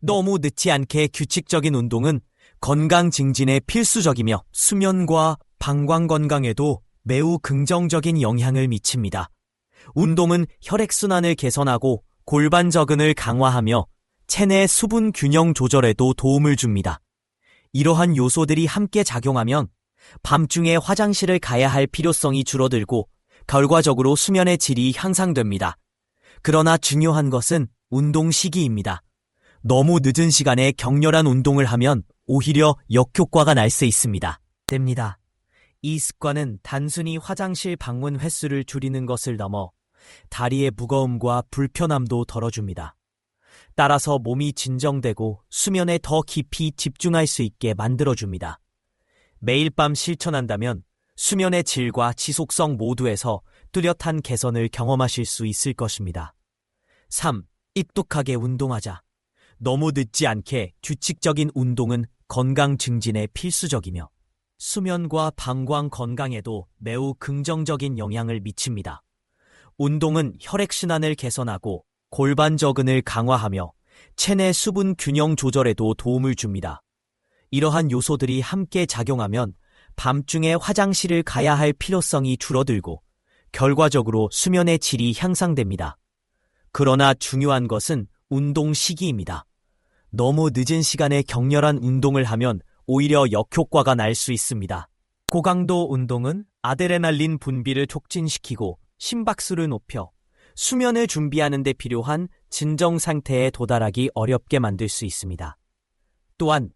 너무 늦지 않게 규칙적인 운동은 건강 증진에 필수적이며 수면과 방광 건강에도 매우 긍정적인 영향을 미칩니다. 운동은 혈액순환을 개선하고 골반 저근을 강화하며 체내 수분 균형 조절에도 도움을 줍니다. 이러한 요소들이 함께 작용하면 밤중에 화장실을 가야 할 필요성이 줄어들고 결과적으로 수면의 질이 향상됩니다. 그러나 중요한 것은 운동 시기입니다. 너무 늦은 시간에 격렬한 운동을 하면 오히려 역효과가 날 수 있습니다. 이 습관은 단순히 화장실 방문 횟수를 줄이는 것을 넘어 다리의 무거움과 불편함도 덜어줍니다. 따라서 몸이 진정되고 수면에 더 깊이 집중할 수 있게 만들어줍니다. 매일 밤 실천한다면 수면의 질과 지속성 모두에서 뚜렷한 개선을 경험하실 수 있을 것입니다. 3. 똑똑하게 운동하자. 너무 늦지 않게 규칙적인 운동은 건강 증진에 필수적이며 수면과 방광 건강에도 매우 긍정적인 영향을 미칩니다. 운동은 혈액순환을 개선하고 골반 저근을 강화하며 체내 수분 균형 조절에도 도움을 줍니다. 이러한 요소들이 함께 작용하면 밤중에 화장실을 가야 할 필요성이 줄어들고 결과적으로 수면의 질이 향상됩니다. 그러나 중요한 것은 운동 시기입니다. 너무 늦은 시간에 격렬한 운동을 하면 오히려 역효과가 날 수 있습니다. 고강도 운동은 아드레날린 분비를 촉진시키고 심박수를 높여 수면을 준비하는 데 필요한 진정 상태에 도달하기 어렵게 만들 수 있습니다. 또한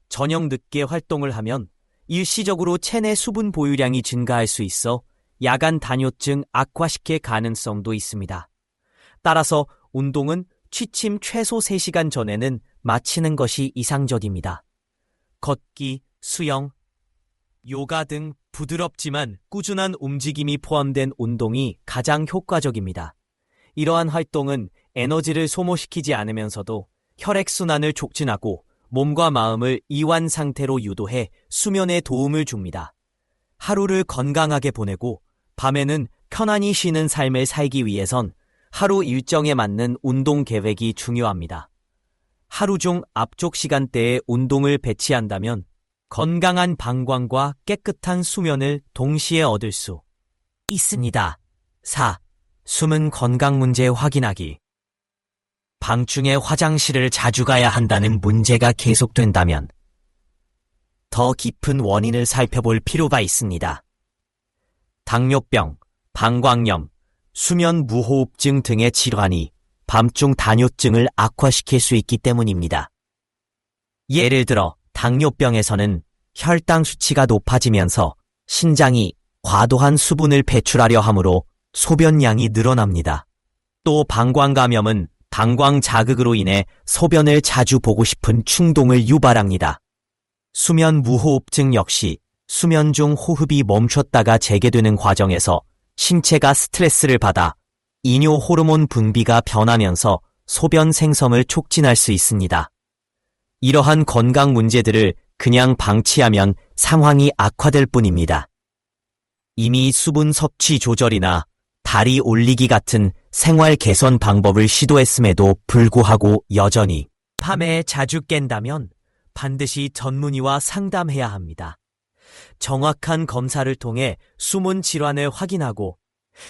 저녁 늦게 활동을 하면 일시적으로 체내 수분 보유량이 증가할 수 있어 야간 단뇨증 악화시킬 가능성도 있습니다. 따라서 운동은 취침 최소 3시간 전에는 마치는 것이 이상적입니다. 걷기, 수영, 요가 등 부드럽지만 꾸준한 움직임이 포함된 운동이 가장 효과적입니다. 이러한 활동은 에너지를 소모시키지 않으면서도 혈액순환을 촉진하고 몸과 마음을 이완 상태로 유도해 수면에 도움을 줍니다. 하루를 건강하게 보내고 밤에는 편안히 쉬는 삶을 살기 위해선 하루 일정에 맞는 운동 계획이 중요합니다. 하루 중 앞쪽 시간대에 운동을 배치한다면 건강한 방광과 깨끗한 수면을 동시에 얻을 수 있습니다. 4. 숨은 건강 문제 확인하기. 밤중에 화장실을 자주 가야 한다는 문제가 계속된다면 더 깊은 원인을 살펴볼 필요가 있습니다. 당뇨병, 방광염, 수면 무호흡증 등의 질환이 밤중 단뇨증을 악화시킬 수 있기 때문입니다. 예를 들어 당뇨병에서는 혈당 수치가 높아지면서 신장이 과도한 수분을 배출하려 하므로 소변량이 늘어납니다. 또 방광감염은 방광 자극으로 인해 소변을 자주 보고 싶은 충동을 유발합니다. 수면 무호흡증 역시 수면 중 호흡이 멈췄다가 재개되는 과정에서 신체가 스트레스를 받아 이뇨 호르몬 분비가 변하면서 소변 생성을 촉진할 수 있습니다. 이러한 건강 문제들을 그냥 방치하면 상황이 악화될 뿐입니다. 이미 수분 섭취 조절이나 다리 올리기 같은 생활 개선 방법을 시도했음에도 불구하고 여전히 밤에 자주 깬다면 반드시 전문의와 상담해야 합니다. 정확한 검사를 통해 숨은 질환을 확인하고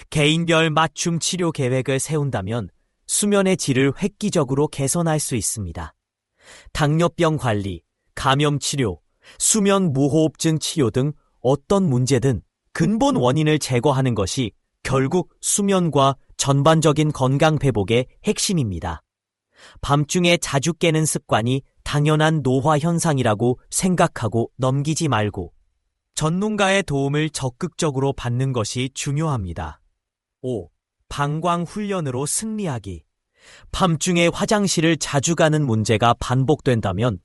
개인별 맞춤 치료 계획을 세운다면 수면의 질을 획기적으로 개선할 수 있습니다. 당뇨병 관리, 감염 치료, 수면 무호흡증 치료 등 어떤 문제든 근본 원인을 제거하는 것이 결국 수면과 전반적인 건강 회복의 핵심입니다. 밤중에 자주 깨는 습관이 당연한 노화 현상이라고 생각하고 넘기지 말고 전문가의 도움을 적극적으로 받는 것이 중요합니다. 5. 방광 훈련으로 승리하기. 밤중에 화장실을 자주 가는 문제가 반복된다면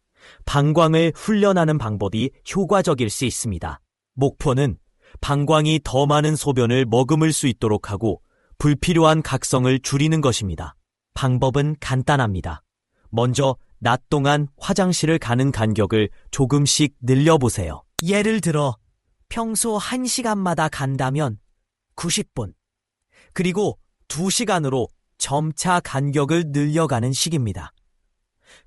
방광을 훈련하는 방법이 효과적일 수 있습니다. 목표는 방광이 더 많은 소변을 머금을 수 있도록 하고 불필요한 각성을 줄이는 것입니다. 방법은 간단합니다. 먼저 낮 동안 화장실을 가는 간격을 조금씩 늘려보세요. 예를 들어 평소 1시간마다 간다면 90분, 그리고 2시간으로 점차 간격을 늘려가는 식입니다.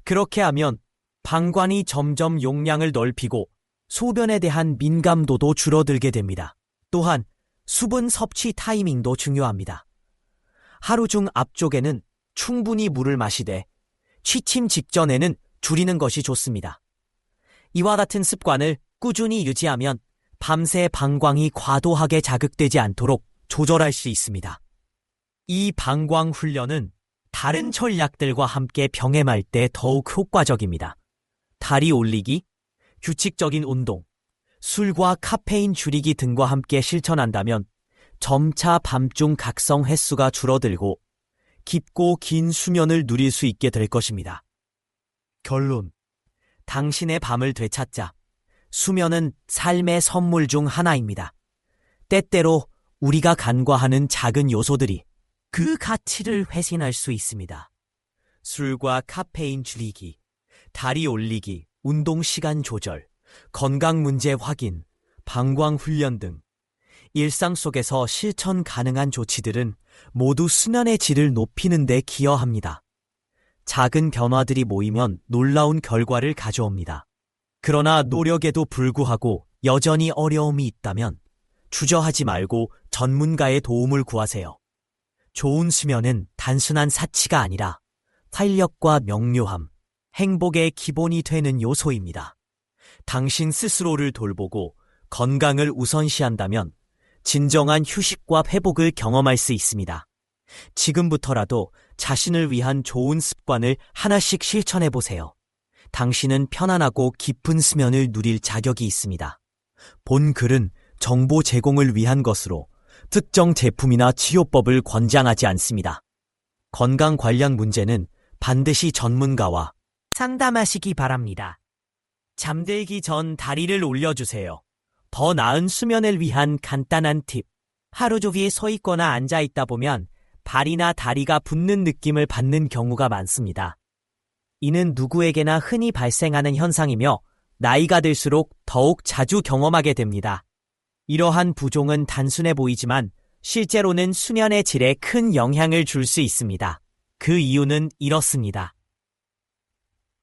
그렇게 하면 방광이 점점 용량을 넓히고 소변에 대한 민감도도 줄어들게 됩니다. 또한 수분 섭취 타이밍도 중요합니다. 하루 중 앞쪽에는 충분히 물을 마시되 취침 직전에는 줄이는 것이 좋습니다. 이와 같은 습관을 꾸준히 유지하면 밤새 방광이 과도하게 자극되지 않도록 조절할 수 있습니다. 이 방광 훈련은 다른 전략들과 함께 병행할 때 더욱 효과적입니다. 다리 올리기, 규칙적인 운동, 술과 카페인 줄이기 등과 함께 실천한다면 점차 밤중 각성 횟수가 줄어들고 깊고 긴 수면을 누릴 수 있게 될 것입니다. 결론. 당신의 밤을 되찾자. 수면은 삶의 선물 중 하나입니다. 때때로 우리가 간과하는 작은 요소들이 그 가치를 회신할 수 있습니다. 술과 카페인 줄이기, 다리 올리기, 운동 시간 조절, 건강 문제 확인, 방광 훈련 등 일상 속에서 실천 가능한 조치들은 모두 수면의 질을 높이는 데 기여합니다. 작은 변화들이 모이면 놀라운 결과를 가져옵니다. 그러나 노력에도 불구하고 여전히 어려움이 있다면 주저하지 말고 전문가의 도움을 구하세요. 좋은 수면은 단순한 사치가 아니라 활력과 명료함, 행복의 기본이 되는 요소입니다. 당신 스스로를 돌보고 건강을 우선시한다면 진정한 휴식과 회복을 경험할 수 있습니다. 지금부터라도 자신을 위한 좋은 습관을 하나씩 실천해보세요. 당신은 편안하고 깊은 수면을 누릴 자격이 있습니다. 본 글은 정보 제공을 위한 것으로 특정 제품이나 치료법을 권장하지 않습니다. 건강 관련 문제는 반드시 전문가와 상담하시기 바랍니다. 잠들기 전 다리를 올려주세요. 더 나은 수면을 위한 간단한 팁. 하루 종일 서 있거나 앉아 있다 보면 발이나 다리가 붓는 느낌을 받는 경우가 많습니다. 이는 누구에게나 흔히 발생하는 현상이며 나이가 들수록 더욱 자주 경험하게 됩니다. 이러한 부종은 단순해 보이지만 실제로는 수면의 질에 큰 영향을 줄 수 있습니다. 그 이유는 이렇습니다.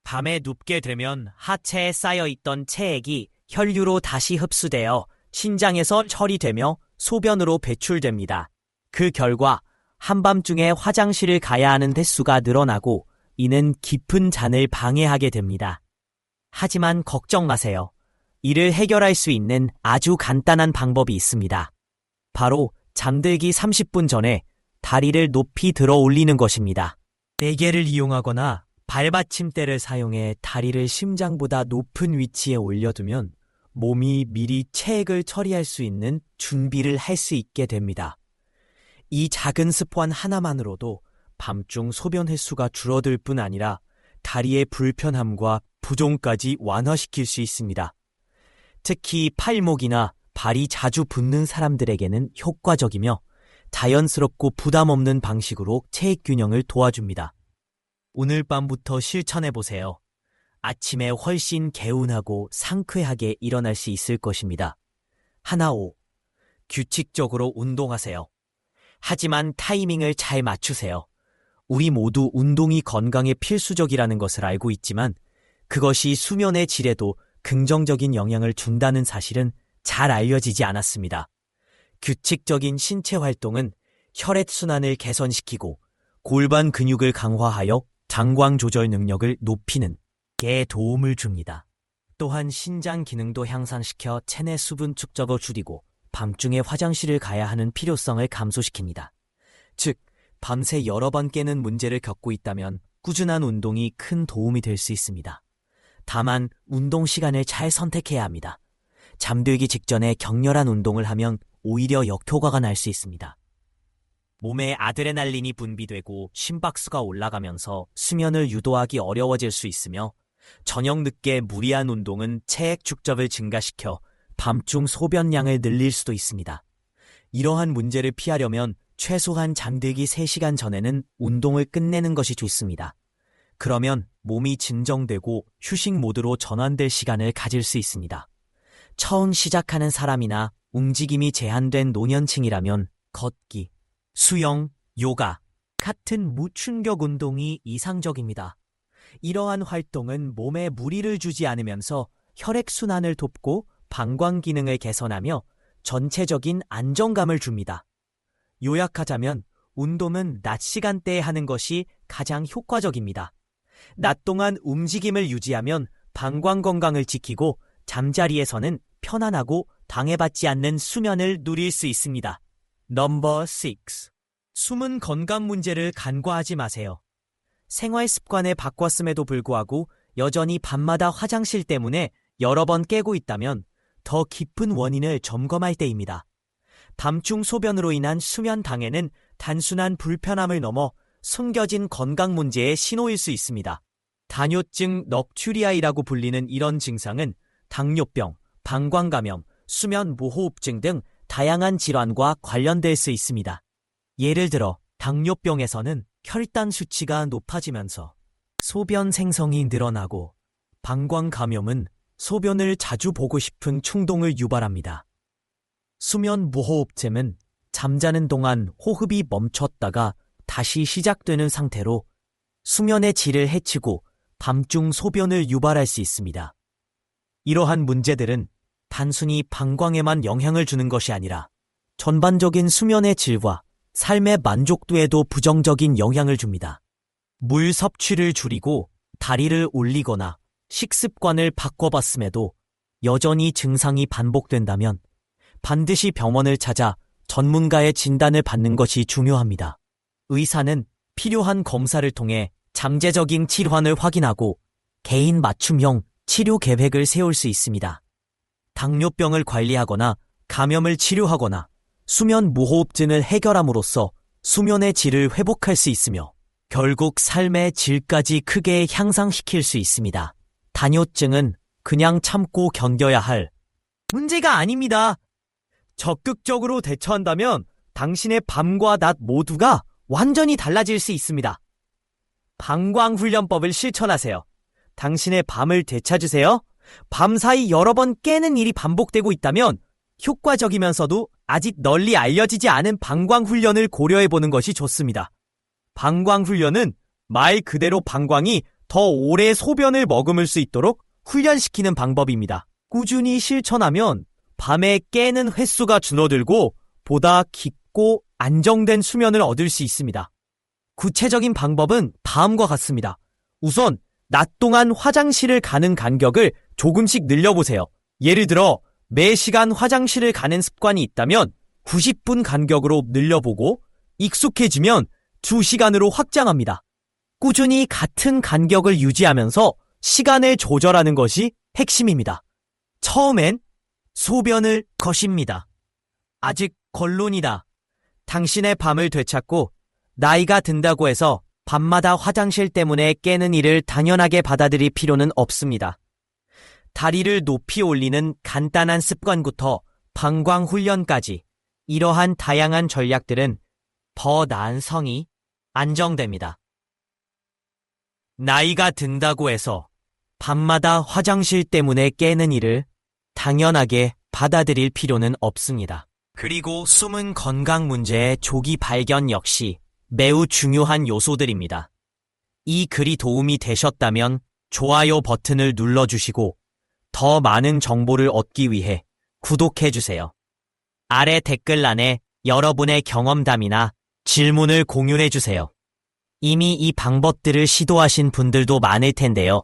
밤에 눕게 되면 하체에 쌓여있던 체액이 혈류로 다시 흡수되어 신장에서 처리되며 소변으로 배출됩니다. 그 결과 한밤중에 화장실을 가야 하는 횟수가 늘어나고 이는 깊은 잠을 방해하게 됩니다. 하지만 걱정 마세요. 이를 해결할 수 있는 아주 간단한 방법이 있습니다. 바로 잠들기 30분 전에 다리를 높이 들어 올리는 것입니다. 베개를 이용하거나 발받침대를 사용해 다리를 심장보다 높은 위치에 올려두면 몸이 미리 체액을 처리할 수 있는 준비를 할 수 있게 됩니다. 이 작은 습관 하나만으로도 밤중 소변 횟수가 줄어들 뿐 아니라 다리의 불편함과 부종까지 완화시킬 수 있습니다. 특히 팔목이나 발이 자주 붓는 사람들에게는 효과적이며 자연스럽고 부담 없는 방식으로 체액 균형을 도와줍니다. 오늘 밤부터 실천해보세요. 아침에 훨씬 개운하고 상쾌하게 일어날 수 있을 것입니다. 5. 규칙적으로 운동하세요. 하지만 타이밍을 잘 맞추세요. 우리 모두 운동이 건강에 필수적이라는 것을 알고 있지만 그것이 수면의 질에도 긍정적인 영향을 준다는 사실은 잘 알려지지 않았습니다. 규칙적인 신체 활동은 혈액순환을 개선시키고 골반 근육을 강화하여 장광 조절 능력을 높이는 데 도움을 줍니다. 또한 신장 기능도 향상시켜 체내 수분 축적을 줄이고 밤중에 화장실을 가야 하는 필요성을 감소시킵니다. 즉, 밤새 여러 번 깨는 문제를 겪고 있다면 꾸준한 운동이 큰 도움이 될 수 있습니다. 다만 운동 시간을 잘 선택해야 합니다. 잠들기 직전에 격렬한 운동을 하면 오히려 역효과가 날 수 있습니다. 몸에 아드레날린이 분비되고 심박수가 올라가면서 수면을 유도하기 어려워질 수 있으며 저녁 늦게 무리한 운동은 체액 축적을 증가시켜 밤중 소변량을 늘릴 수도 있습니다. 이러한 문제를 피하려면 최소한 잠들기 3시간 전에는 운동을 끝내는 것이 좋습니다. 그러면 몸이 진정되고 휴식 모드로 전환될 시간을 가질 수 있습니다. 처음 시작하는 사람이나 움직임이 제한된 노년층이라면 걷기, 수영, 요가 같은 무충격 운동이 이상적입니다. 이러한 활동은 몸에 무리를 주지 않으면서 혈액순환을 돕고 방광 기능을 개선하며 전체적인 안정감을 줍니다. 요약하자면 운동은 낮 시간대에 하는 것이 가장 효과적입니다. 낮 동안 움직임을 유지하면 방광 건강을 지키고 잠자리에서는 편안하고 방해받지 않는 수면을 누릴 수 있습니다. 넘버 6. 숨은 건강 문제를 간과하지 마세요. 생활 습관을 바꿨음에도 불구하고 여전히 밤마다 화장실 때문에 여러 번 깨고 있다면 더 깊은 원인을 점검할 때입니다. 밤중 소변으로 인한 수면 방해는 단순한 불편함을 넘어 숨겨진 건강 문제의 신호일 수 있습니다. 다뇨증 넉튜리아이라고 불리는 이런 증상은 당뇨병, 방광감염, 수면 무호흡증 등 다양한 질환과 관련될 수 있습니다. 예를 들어 당뇨병에서는 혈당 수치가 높아지면서 소변 생성이 늘어나고 방광감염은 소변을 자주 보고 싶은 충동을 유발합니다. 수면 무호흡증은 잠자는 동안 호흡이 멈췄다가 다시 시작되는 상태로 수면의 질을 해치고 밤중 소변을 유발할 수 있습니다. 이러한 문제들은 단순히 방광에만 영향을 주는 것이 아니라 전반적인 수면의 질과 삶의 만족도에도 부정적인 영향을 줍니다. 물 섭취를 줄이고 다리를 올리거나 식습관을 바꿔봤음에도 여전히 증상이 반복된다면 반드시 병원을 찾아 전문가의 진단을 받는 것이 중요합니다. 의사는 필요한 검사를 통해 잠재적인 질환을 확인하고 개인 맞춤형 치료 계획을 세울 수 있습니다. 당뇨병을 관리하거나 감염을 치료하거나 수면 무호흡증을 해결함으로써 수면의 질을 회복할 수 있으며 결국 삶의 질까지 크게 향상시킬 수 있습니다. 다뇨증은 그냥 참고 견뎌야 할 문제가 아닙니다. 적극적으로 대처한다면 당신의 밤과 낮 모두가 완전히 달라질 수 있습니다. 방광훈련법을 실천하세요. 당신의 밤을 되찾으세요. 밤사이 여러 번 깨는 일이 반복되고 있다면 효과적이면서도 아직 널리 알려지지 않은 방광훈련을 고려해보는 것이 좋습니다. 방광훈련은 말 그대로 방광이 더 오래 소변을 머금을 수 있도록 훈련시키는 방법입니다. 꾸준히 실천하면 밤에 깨는 횟수가 줄어들고 보다 깊고 안정된 수면을 얻을 수 있습니다. 구체적인 방법은 다음과 같습니다. 우선 낮 동안 화장실을 가는 간격을 조금씩 늘려보세요. 예를 들어 매 시간 화장실을 가는 습관이 있다면 90분 간격으로 늘려보고 익숙해지면 2시간으로 확장합니다. 꾸준히 같은 간격을 유지하면서 시간을 조절하는 것이 핵심입니다. 처음엔 소변을 거십니다. 아직 결론이다. 당신의 밤을 되찾고 나이가 든다고 해서 밤마다 화장실 때문에 깨는 일을 당연하게 받아들일 필요는 없습니다. 다리를 높이 올리는 간단한 습관부터 방광 훈련까지 이러한 다양한 전략들은 더 나은 성이 안정됩니다. 나이가 든다고 해서 밤마다 화장실 때문에 깨는 일을 당연하게 받아들일 필요는 없습니다. 그리고 숨은 건강 문제의 조기 발견 역시 매우 중요한 요소들입니다. 이 글이 도움이 되셨다면 좋아요 버튼을 눌러주시고 더 많은 정보를 얻기 위해 구독해주세요. 아래 댓글란에 여러분의 경험담이나 질문을 공유해주세요. 이미 이 방법들을 시도하신 분들도 많을 텐데요.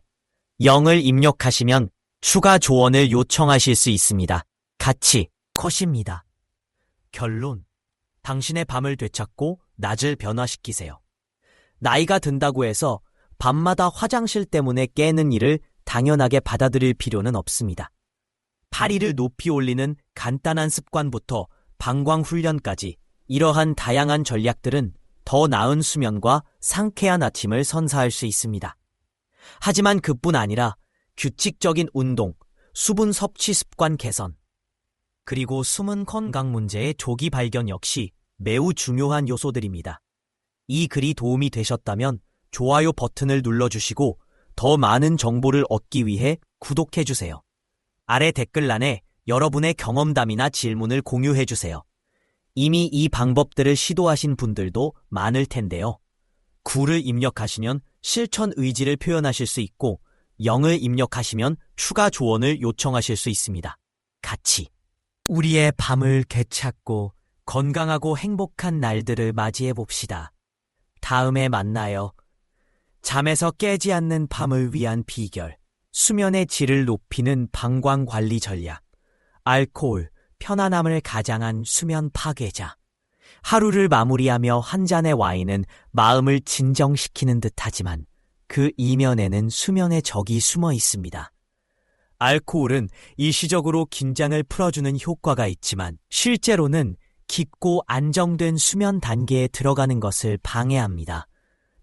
0을 입력하시면 추가 조언을 요청하실 수 있습니다. 같이 컷입니다. 결론. 당신의 밤을 되찾고 낮을 변화시키세요. 나이가 든다고 해서 밤마다 화장실 때문에 깨는 일을 당연하게 받아들일 필요는 없습니다. 다리를 높이 올리는 간단한 습관부터 방광 훈련까지 이러한 다양한 전략들은 더 나은 수면과 상쾌한 아침을 선사할 수 있습니다. 하지만 그뿐 아니라 규칙적인 운동, 수분 섭취 습관 개선, 그리고 숨은 건강 문제의 조기 발견 역시 매우 중요한 요소들입니다. 이 글이 도움이 되셨다면 좋아요 버튼을 눌러주시고 더 많은 정보를 얻기 위해 구독해주세요. 아래 댓글란에 여러분의 경험담이나 질문을 공유해주세요. 이미 이 방법들을 시도하신 분들도 많을 텐데요. 9를 입력하시면 실천 의지를 표현하실 수 있고 0을 입력하시면 추가 조언을 요청하실 수 있습니다. 같이 우리의 밤을 되찾고 건강하고 행복한 날들을 맞이해 봅시다. 다음에 만나요. 잠에서 깨지 않는 밤을 위한 비결, 수면의 질을 높이는 방광 관리 전략, 알코올, 편안함을 가장한 수면 파괴자. 하루를 마무리하며 한 잔의 와인은 마음을 진정시키는 듯하지만 그 이면에는 수면의 적이 숨어 있습니다. 알코올은 일시적으로 긴장을 풀어주는 효과가 있지만 실제로는 깊고 안정된 수면 단계에 들어가는 것을 방해합니다.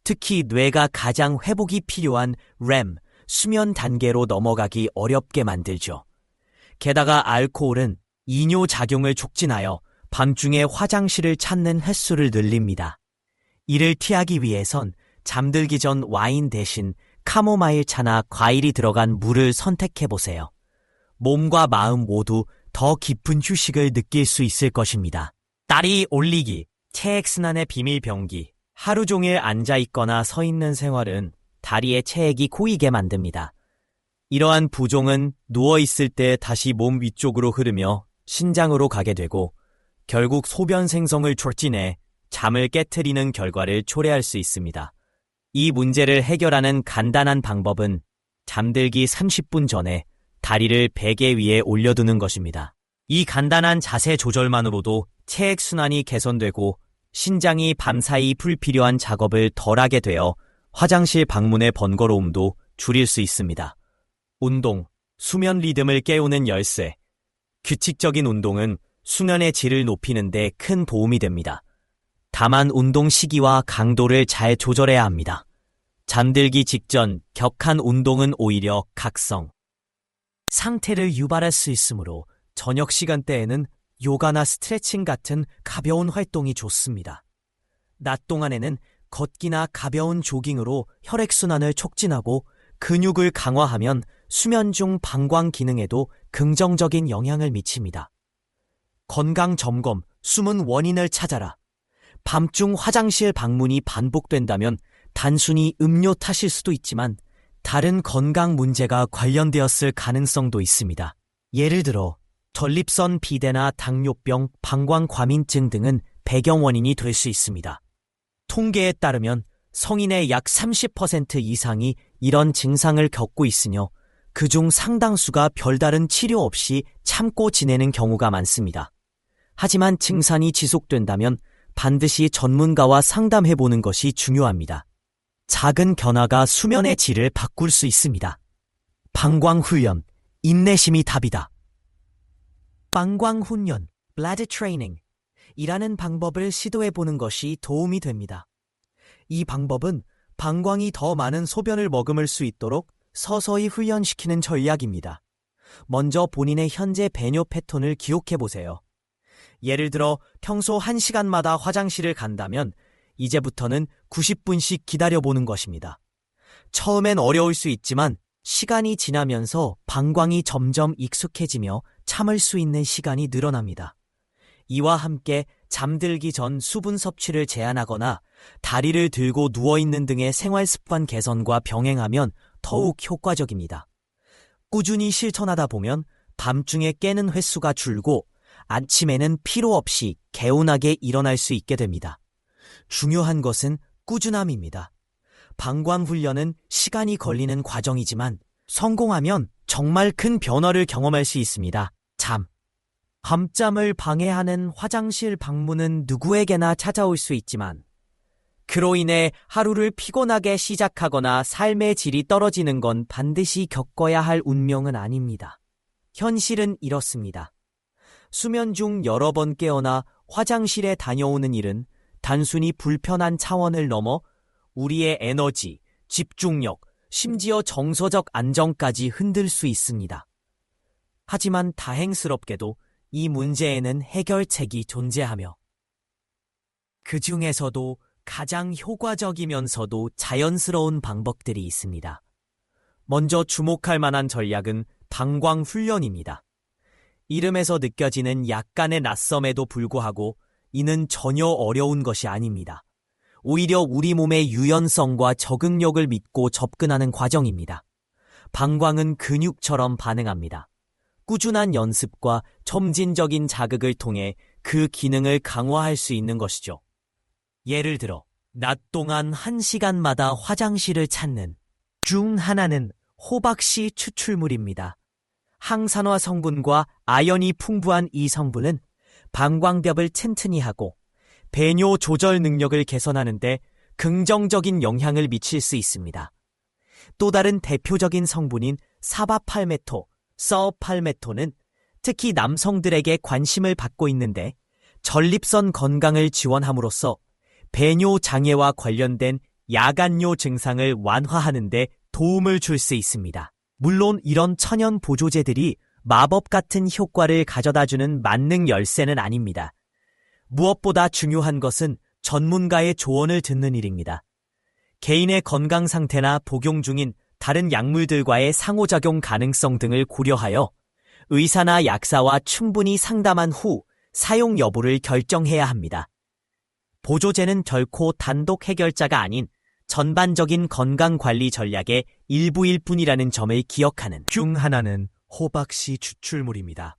특히 뇌가 가장 회복이 필요한 REM, 수면 단계로 넘어가기 어렵게 만들죠. 게다가 알코올은 이뇨작용을 촉진하여 밤중에 화장실을 찾는 횟수를 늘립니다. 이를 피하기 위해선 잠들기 전 와인 대신 카모마일 차나 과일이 들어간 물을 선택해보세요. 몸과 마음 모두 더 깊은 휴식을 느낄 수 있을 것입니다. 다리 올리기, 체액순환의 비밀 병기. 하루 종일 앉아있거나 서있는 생활은 다리에 체액이 고이게 만듭니다. 이러한 부종은 누워있을 때 다시 몸 위쪽으로 흐르며 신장으로 가게 되고 결국 소변 생성을 촉진해 잠을 깨트리는 결과를 초래할 수 있습니다. 이 문제를 해결하는 간단한 방법은 잠들기 30분 전에 다리를 베개 위에 올려두는 것입니다. 이 간단한 자세 조절만으로도 체액순환이 개선되고 신장이 밤사이 불필요한 작업을 덜하게 되어 화장실 방문의 번거로움도 줄일 수 있습니다. 운동, 수면 리듬을 깨우는 열쇠. 규칙적인 운동은 수면의 질을 높이는 데 큰 도움이 됩니다. 다만 운동 시기와 강도를 잘 조절해야 합니다. 잠들기 직전 격한 운동은 오히려 각성 상태를 유발할 수 있으므로 저녁 시간대에는 요가나 스트레칭 같은 가벼운 활동이 좋습니다. 낮 동안에는 걷기나 가벼운 조깅으로 혈액순환을 촉진하고 근육을 강화하면 수면 중 방광 기능에도 긍정적인 영향을 미칩니다. 건강 점검, 숨은 원인을 찾아라. 밤중 화장실 방문이 반복된다면 단순히 음료 탓일 수도 있지만 다른 건강 문제가 관련되었을 가능성도 있습니다. 예를 들어 전립선 비대나 당뇨병, 방광과민증 등은 배경 원인이 될 수 있습니다. 통계에 따르면 성인의 약 30% 이상이 이런 증상을 겪고 있으며 그중 상당수가 별다른 치료 없이 참고 지내는 경우가 많습니다. 하지만 증상이 지속된다면 반드시 전문가와 상담해보는 것이 중요합니다. 작은 변화가 수면의 질을 바꿀 수 있습니다. 방광훈련, 인내심이 답이다. 방광훈련, bladder training 이라는 방법을 시도해보는 것이 도움이 됩니다. 이 방법은 방광이 더 많은 소변을 머금을 수 있도록 서서히 훈련시키는 전략입니다. 먼저 본인의 현재 배뇨 패턴을 기록해보세요. 예를 들어 평소 1시간마다 화장실을 간다면 이제부터는 90분씩 기다려보는 것입니다. 처음엔 어려울 수 있지만 시간이 지나면서 방광이 점점 익숙해지며 참을 수 있는 시간이 늘어납니다. 이와 함께 잠들기 전 수분 섭취를 제한하거나 다리를 들고 누워있는 등의 생활 습관 개선과 병행하면 더욱 효과적입니다. 꾸준히 실천하다 보면 밤중에 깨는 횟수가 줄고 아침에는 피로 없이 개운하게 일어날 수 있게 됩니다. 중요한 것은 꾸준함입니다. 방광 훈련은 시간이 걸리는 과정이지만 성공하면 정말 큰 변화를 경험할 수 있습니다. 밤잠을 방해하는 화장실 방문은 누구에게나 찾아올 수 있지만 그로 인해 하루를 피곤하게 시작하거나 삶의 질이 떨어지는 건 반드시 겪어야 할 운명은 아닙니다. 현실은 이렇습니다. 수면 중 여러 번 깨어나 화장실에 다녀오는 일은 단순히 불편한 차원을 넘어 우리의 에너지, 집중력, 심지어 정서적 안정까지 흔들 수 있습니다. 하지만 다행스럽게도 이 문제에는 해결책이 존재하며 그 중에서도 가장 효과적이면서도 자연스러운 방법들이 있습니다. 먼저 주목할 만한 전략은 방광 훈련입니다. 이름에서 느껴지는 약간의 낯섦에도 불구하고 이는 전혀 어려운 것이 아닙니다. 오히려 우리 몸의 유연성과 적응력을 믿고 접근하는 과정입니다. 방광은 근육처럼 반응합니다. 꾸준한 연습과 점진적인 자극을 통해 그 기능을 강화할 수 있는 것이죠. 예를 들어 낮 동안 1시간마다 화장실을 찾는 중 하나는 호박씨 추출물입니다. 항산화 성분과 아연이 풍부한 이 성분은 방광벽을 튼튼히 하고 배뇨 조절 능력을 개선하는 데 긍정적인 영향을 미칠 수 있습니다. 또 다른 대표적인 성분인 사바팔메토, 서팔메토는 특히 남성들에게 관심을 받고 있는데 전립선 건강을 지원함으로써 배뇨 장애와 관련된 야간뇨 증상을 완화하는 데 도움을 줄 수 있습니다. 물론 이런 천연 보조제들이 마법 같은 효과를 가져다주는 만능 열쇠는 아닙니다. 무엇보다 중요한 것은 전문가의 조언을 듣는 일입니다. 개인의 건강 상태나 복용 중인 다른 약물들과의 상호작용 가능성 등을 고려하여 의사나 약사와 충분히 상담한 후 사용 여부를 결정해야 합니다. 보조제는 결코 단독 해결자가 아닌 전반적인 건강관리 전략의 일부일 뿐이라는 점을 기억하는 중 하나는 호박씨 추출물입니다.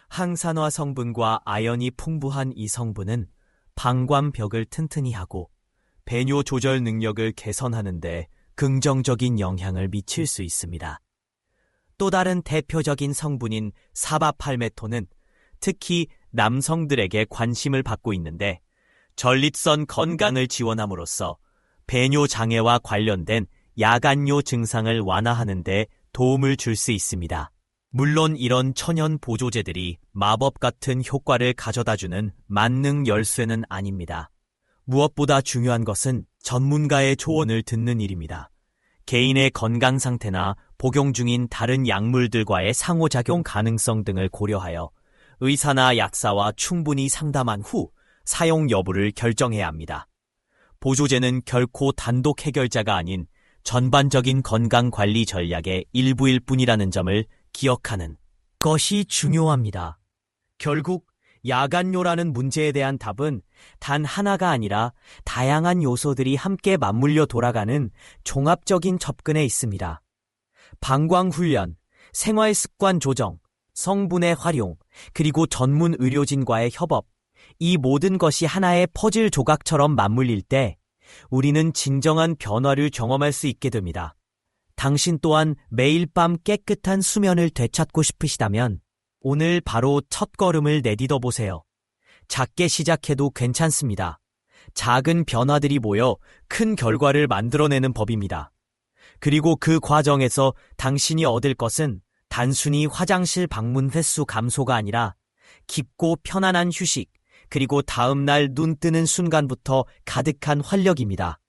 항산화 성분과 아연이 풍부한 이 성분은 방광벽을 튼튼히 하고 배뇨 조절 능력을 개선하는 데 긍정적인 영향을 미칠 수 있습니다. 또 다른 대표적인 성분인 사바팔메토는 특히 남성들에게 관심을 받고 있는데 전립선 건강을 지원함으로써 배뇨 장애와 관련된 야간뇨 증상을 완화하는 데 도움을 줄 수 있습니다. 물론 이런 천연 보조제들이 마법 같은 효과를 가져다주는 만능 열쇠는 아닙니다. 무엇보다 중요한 것은 전문가의 조언을 듣는 일입니다. 개인의 건강 상태나 복용 중인 다른 약물들과의 상호작용 가능성 등을 고려하여 의사나 약사와 충분히 상담한 후 사용 여부를 결정해야 합니다. 보조제는 결코 단독 해결자가 아닌 전반적인 건강관리 전략의 일부일 뿐이라는 점을 기억하는 것이 중요합니다. 결국 야간요라는 문제에 대한 답은 단 하나가 아니라 다양한 요소들이 함께 맞물려 돌아가는 종합적인 접근에 있습니다. 방광훈련, 생활습관 조정, 성분의 활용, 그리고 전문 의료진과의 협업, 이 모든 것이 하나의 퍼즐 조각처럼 맞물릴 때 우리는 진정한 변화를 경험할 수 있게 됩니다. 당신 또한 매일 밤 깨끗한 수면을 되찾고 싶으시다면 오늘 바로 첫걸음을 내딛어 보세요. 작게 시작해도 괜찮습니다. 작은 변화들이 모여 큰 결과를 만들어내는 법입니다. 그리고 그 과정에서 당신이 얻을 것은 단순히 화장실 방문 횟수 감소가 아니라 깊고 편안한 휴식, 그리고 다음날 눈 뜨는 순간부터 가득한 활력입니다.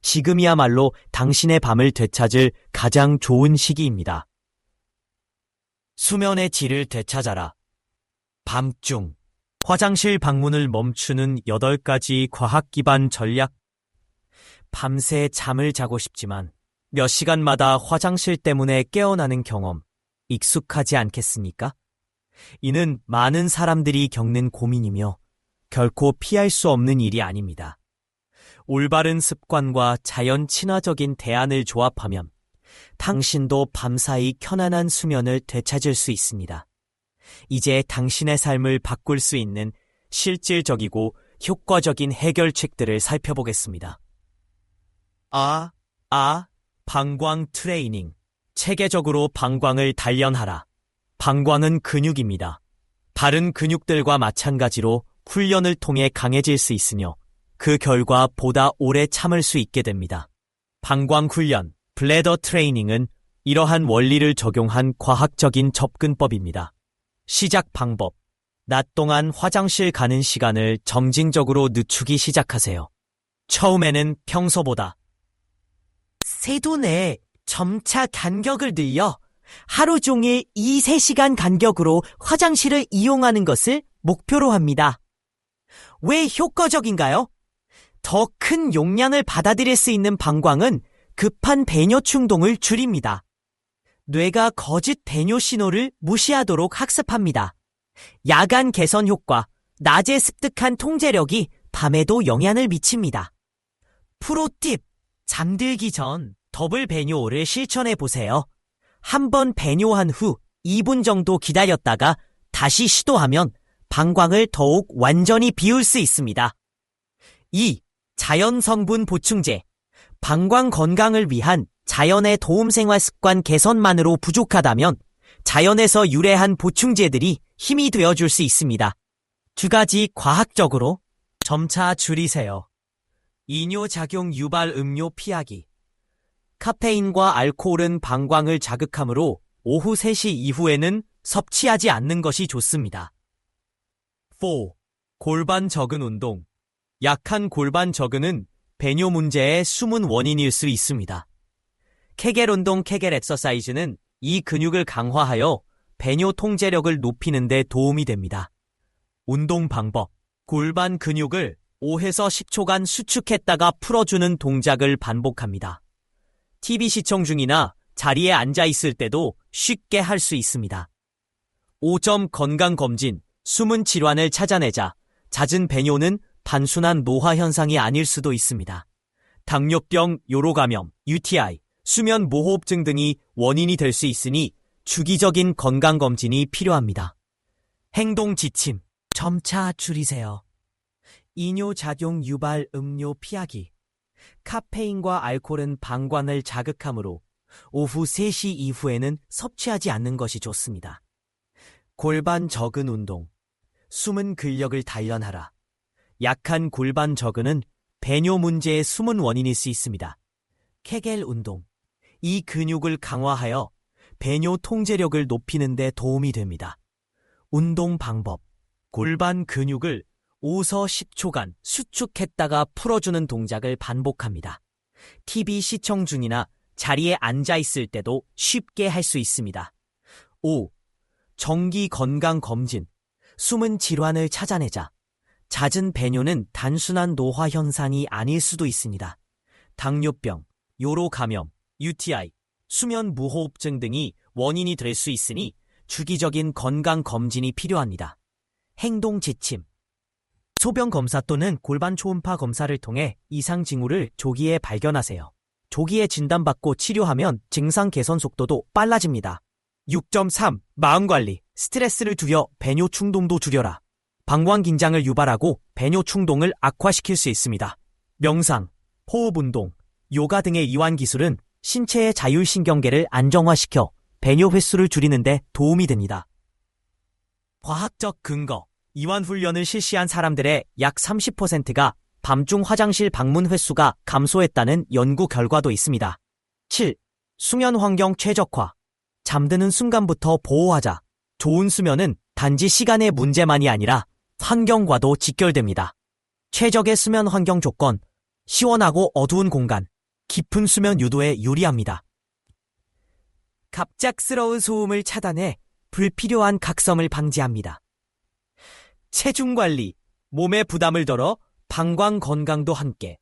지금이야말로 당신의 밤을 되찾을 가장 좋은 시기입니다. 수면의 질을 되찾아라. 밤중 화장실 방문을 멈추는 8가지 과학 기반 전략. 밤새 잠을 자고 싶지만 몇 시간마다 화장실 때문에 깨어나는 경험, 익숙하지 않겠습니까? 이는 많은 사람들이 겪는 고민이며 결코 피할 수 없는 일이 아닙니다. 올바른 습관과 자연 친화적인 대안을 조합하면 당신도 밤사이 편안한 수면을 되찾을 수 있습니다. 이제 당신의 삶을 바꿀 수 있는 실질적이고 효과적인 해결책들을 살펴보겠습니다. 방광 트레이닝. 체계적으로 방광을 단련하라. 방광은 근육입니다. 다른 근육들과 마찬가지로 훈련을 통해 강해질 수 있으며 그 결과 보다 오래 참을 수 있게 됩니다. 방광 훈련, 블래더 트레이닝은 이러한 원리를 적용한 과학적인 접근법입니다. 시작 방법. 낮 동안 화장실 가는 시간을 점진적으로 늦추기 시작하세요. 처음에는 평소보다 세도 내에 점차 간격을 늘려 하루 종일 2-3시간 간격으로 화장실을 이용하는 것을 목표로 합니다. 왜 효과적인가요? 더 큰 용량을 받아들일 수 있는 방광은 급한 배뇨 충동을 줄입니다. 뇌가 거짓 배뇨 신호를 무시하도록 학습합니다. 야간 개선 효과, 낮에 습득한 통제력이 밤에도 영향을 미칩니다. 프로팁, 잠들기 전 더블 배뇨를 실천해 보세요. 한 번 배뇨한 후 2분 정도 기다렸다가 다시 시도하면 방광을 더욱 완전히 비울 수 있습니다. 2. 자연 성분 보충제. 방광 건강을 위한 자연의 도움 생활 습관 개선만으로 부족하다면 자연에서 유래한 보충제들이 힘이 되어줄 수 있습니다. 2가지 과학적으로 점차 줄이세요. 이뇨작용 유발 음료 피하기. 카페인과 알코올은 방광을 자극하므로 오후 3시 이후에는 섭취하지 않는 것이 좋습니다. 4. 골반 적은 운동. 약한 골반 적은은 배뇨 문제의 숨은 원인일 수 있습니다. 케겔 운동 케겔 엑서사이즈는 이 근육을 강화하여 배뇨 통제력을 높이는 데 도움이 됩니다. 운동 방법. 골반 근육을 5에서 10초간 수축했다가 풀어주는 동작을 반복합니다. TV 시청 중이나 자리에 앉아 있을 때도 쉽게 할 수 있습니다. 5점 건강검진. 숨은 질환을 찾아내자. 잦은 배뇨는 단순한 노화 현상이 아닐 수도 있습니다. 당뇨병, 요로감염, UTI, 수면 모호흡증 등이 원인이 될 수 있으니 주기적인 건강검진이 필요합니다. 행동 지침. 점차 줄이세요. 이뇨작용 유발 음료 피하기. 카페인과 알코올은 방광을 자극하므로 오후 3시 이후에는 섭취하지 않는 것이 좋습니다. 골반 적은 운동. 숨은 근력을 단련하라. 약한 골반 적은은 배뇨 문제의 숨은 원인일 수 있습니다. 케겔 운동. 이 근육을 강화하여 배뇨 통제력을 높이는 데 도움이 됩니다. 운동 방법. 골반 근육을 5에서 10초간 수축했다가 풀어주는 동작을 반복합니다. TV 시청 중이나 자리에 앉아 있을 때도 쉽게 할 수 있습니다. 5. 정기 건강 검진. 숨은 질환을 찾아내자. 잦은 배뇨는 단순한 노화 현상이 아닐 수도 있습니다. 당뇨병, 요로 감염, UTI, 수면 무호흡증 등이 원인이 될 수 있으니 주기적인 건강 검진이 필요합니다. 행동 지침. 소변 검사 또는 골반 초음파 검사를 통해 이상 징후를 조기에 발견하세요. 조기에 진단받고 치료하면 증상 개선 속도도 빨라집니다. 6.3. 마음관리. 스트레스를 줄여 배뇨 충동도 줄여라. 방광 긴장을 유발하고 배뇨 충동을 악화시킬 수 있습니다. 명상, 호흡 운동, 요가 등의 이완 기술은 신체의 자율신경계를 안정화시켜 배뇨 횟수를 줄이는 데 도움이 됩니다. 과학적 근거. 이완 훈련을 실시한 사람들의 약 30%가 밤중 화장실 방문 횟수가 감소했다는 연구 결과도 있습니다. 7. 수면 환경 최적화. 잠드는 순간부터 보호하자. 좋은 수면은 단지 시간의 문제만이 아니라 환경과도 직결됩니다. 최적의 수면 환경 조건. 시원하고 어두운 공간. 깊은 수면 유도에 유리합니다. 갑작스러운 소음을 차단해 불필요한 각성을 방지합니다. 체중 관리. 몸에 부담을 덜어 방광 건강도 함께.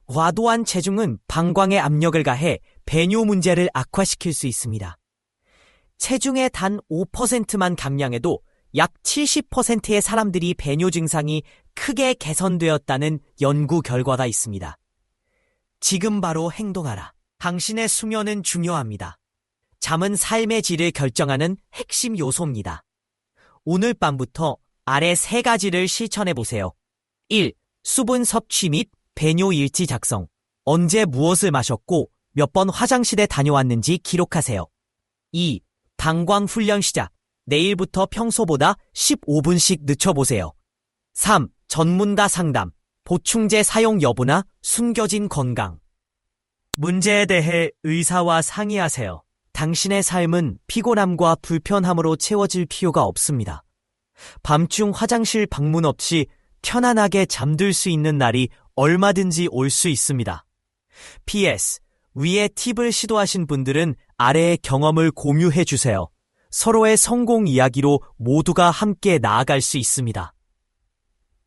과도한 체중은 방광에 압력을 가해 배뇨 문제를 악화시킬 수 있습니다. 체중의 단 5%만 감량해도 약 70%의 사람들이 배뇨 증상이 크게 개선되었다는 연구 결과가 있습니다. 지금 바로 행동하라. 당신의 수면은 중요합니다. 잠은 삶의 질을 결정하는 핵심 요소입니다. 오늘 밤부터 아래 3가지를 실천해보세요. 1. 수분 섭취 및 배뇨 일지 작성. 언제 무엇을 마셨고 몇 번 화장실에 다녀왔는지 기록하세요. 2. 방광 훈련 시작. 내일부터 평소보다 15분씩 늦춰보세요. 3. 전문가 상담. 보충제 사용 여부나 숨겨진 건강. 문제에 대해 의사와 상의하세요. 당신의 삶은 피곤함과 불편함으로 채워질 필요가 없습니다. 밤중 화장실 방문 없이 편안하게 잠들 수 있는 날이 얼마든지 올 수 있습니다. PS. 위의 팁을 시도하신 분들은 아래의 경험을 공유해 주세요. 서로의 성공 이야기로 모두가 함께 나아갈 수 있습니다.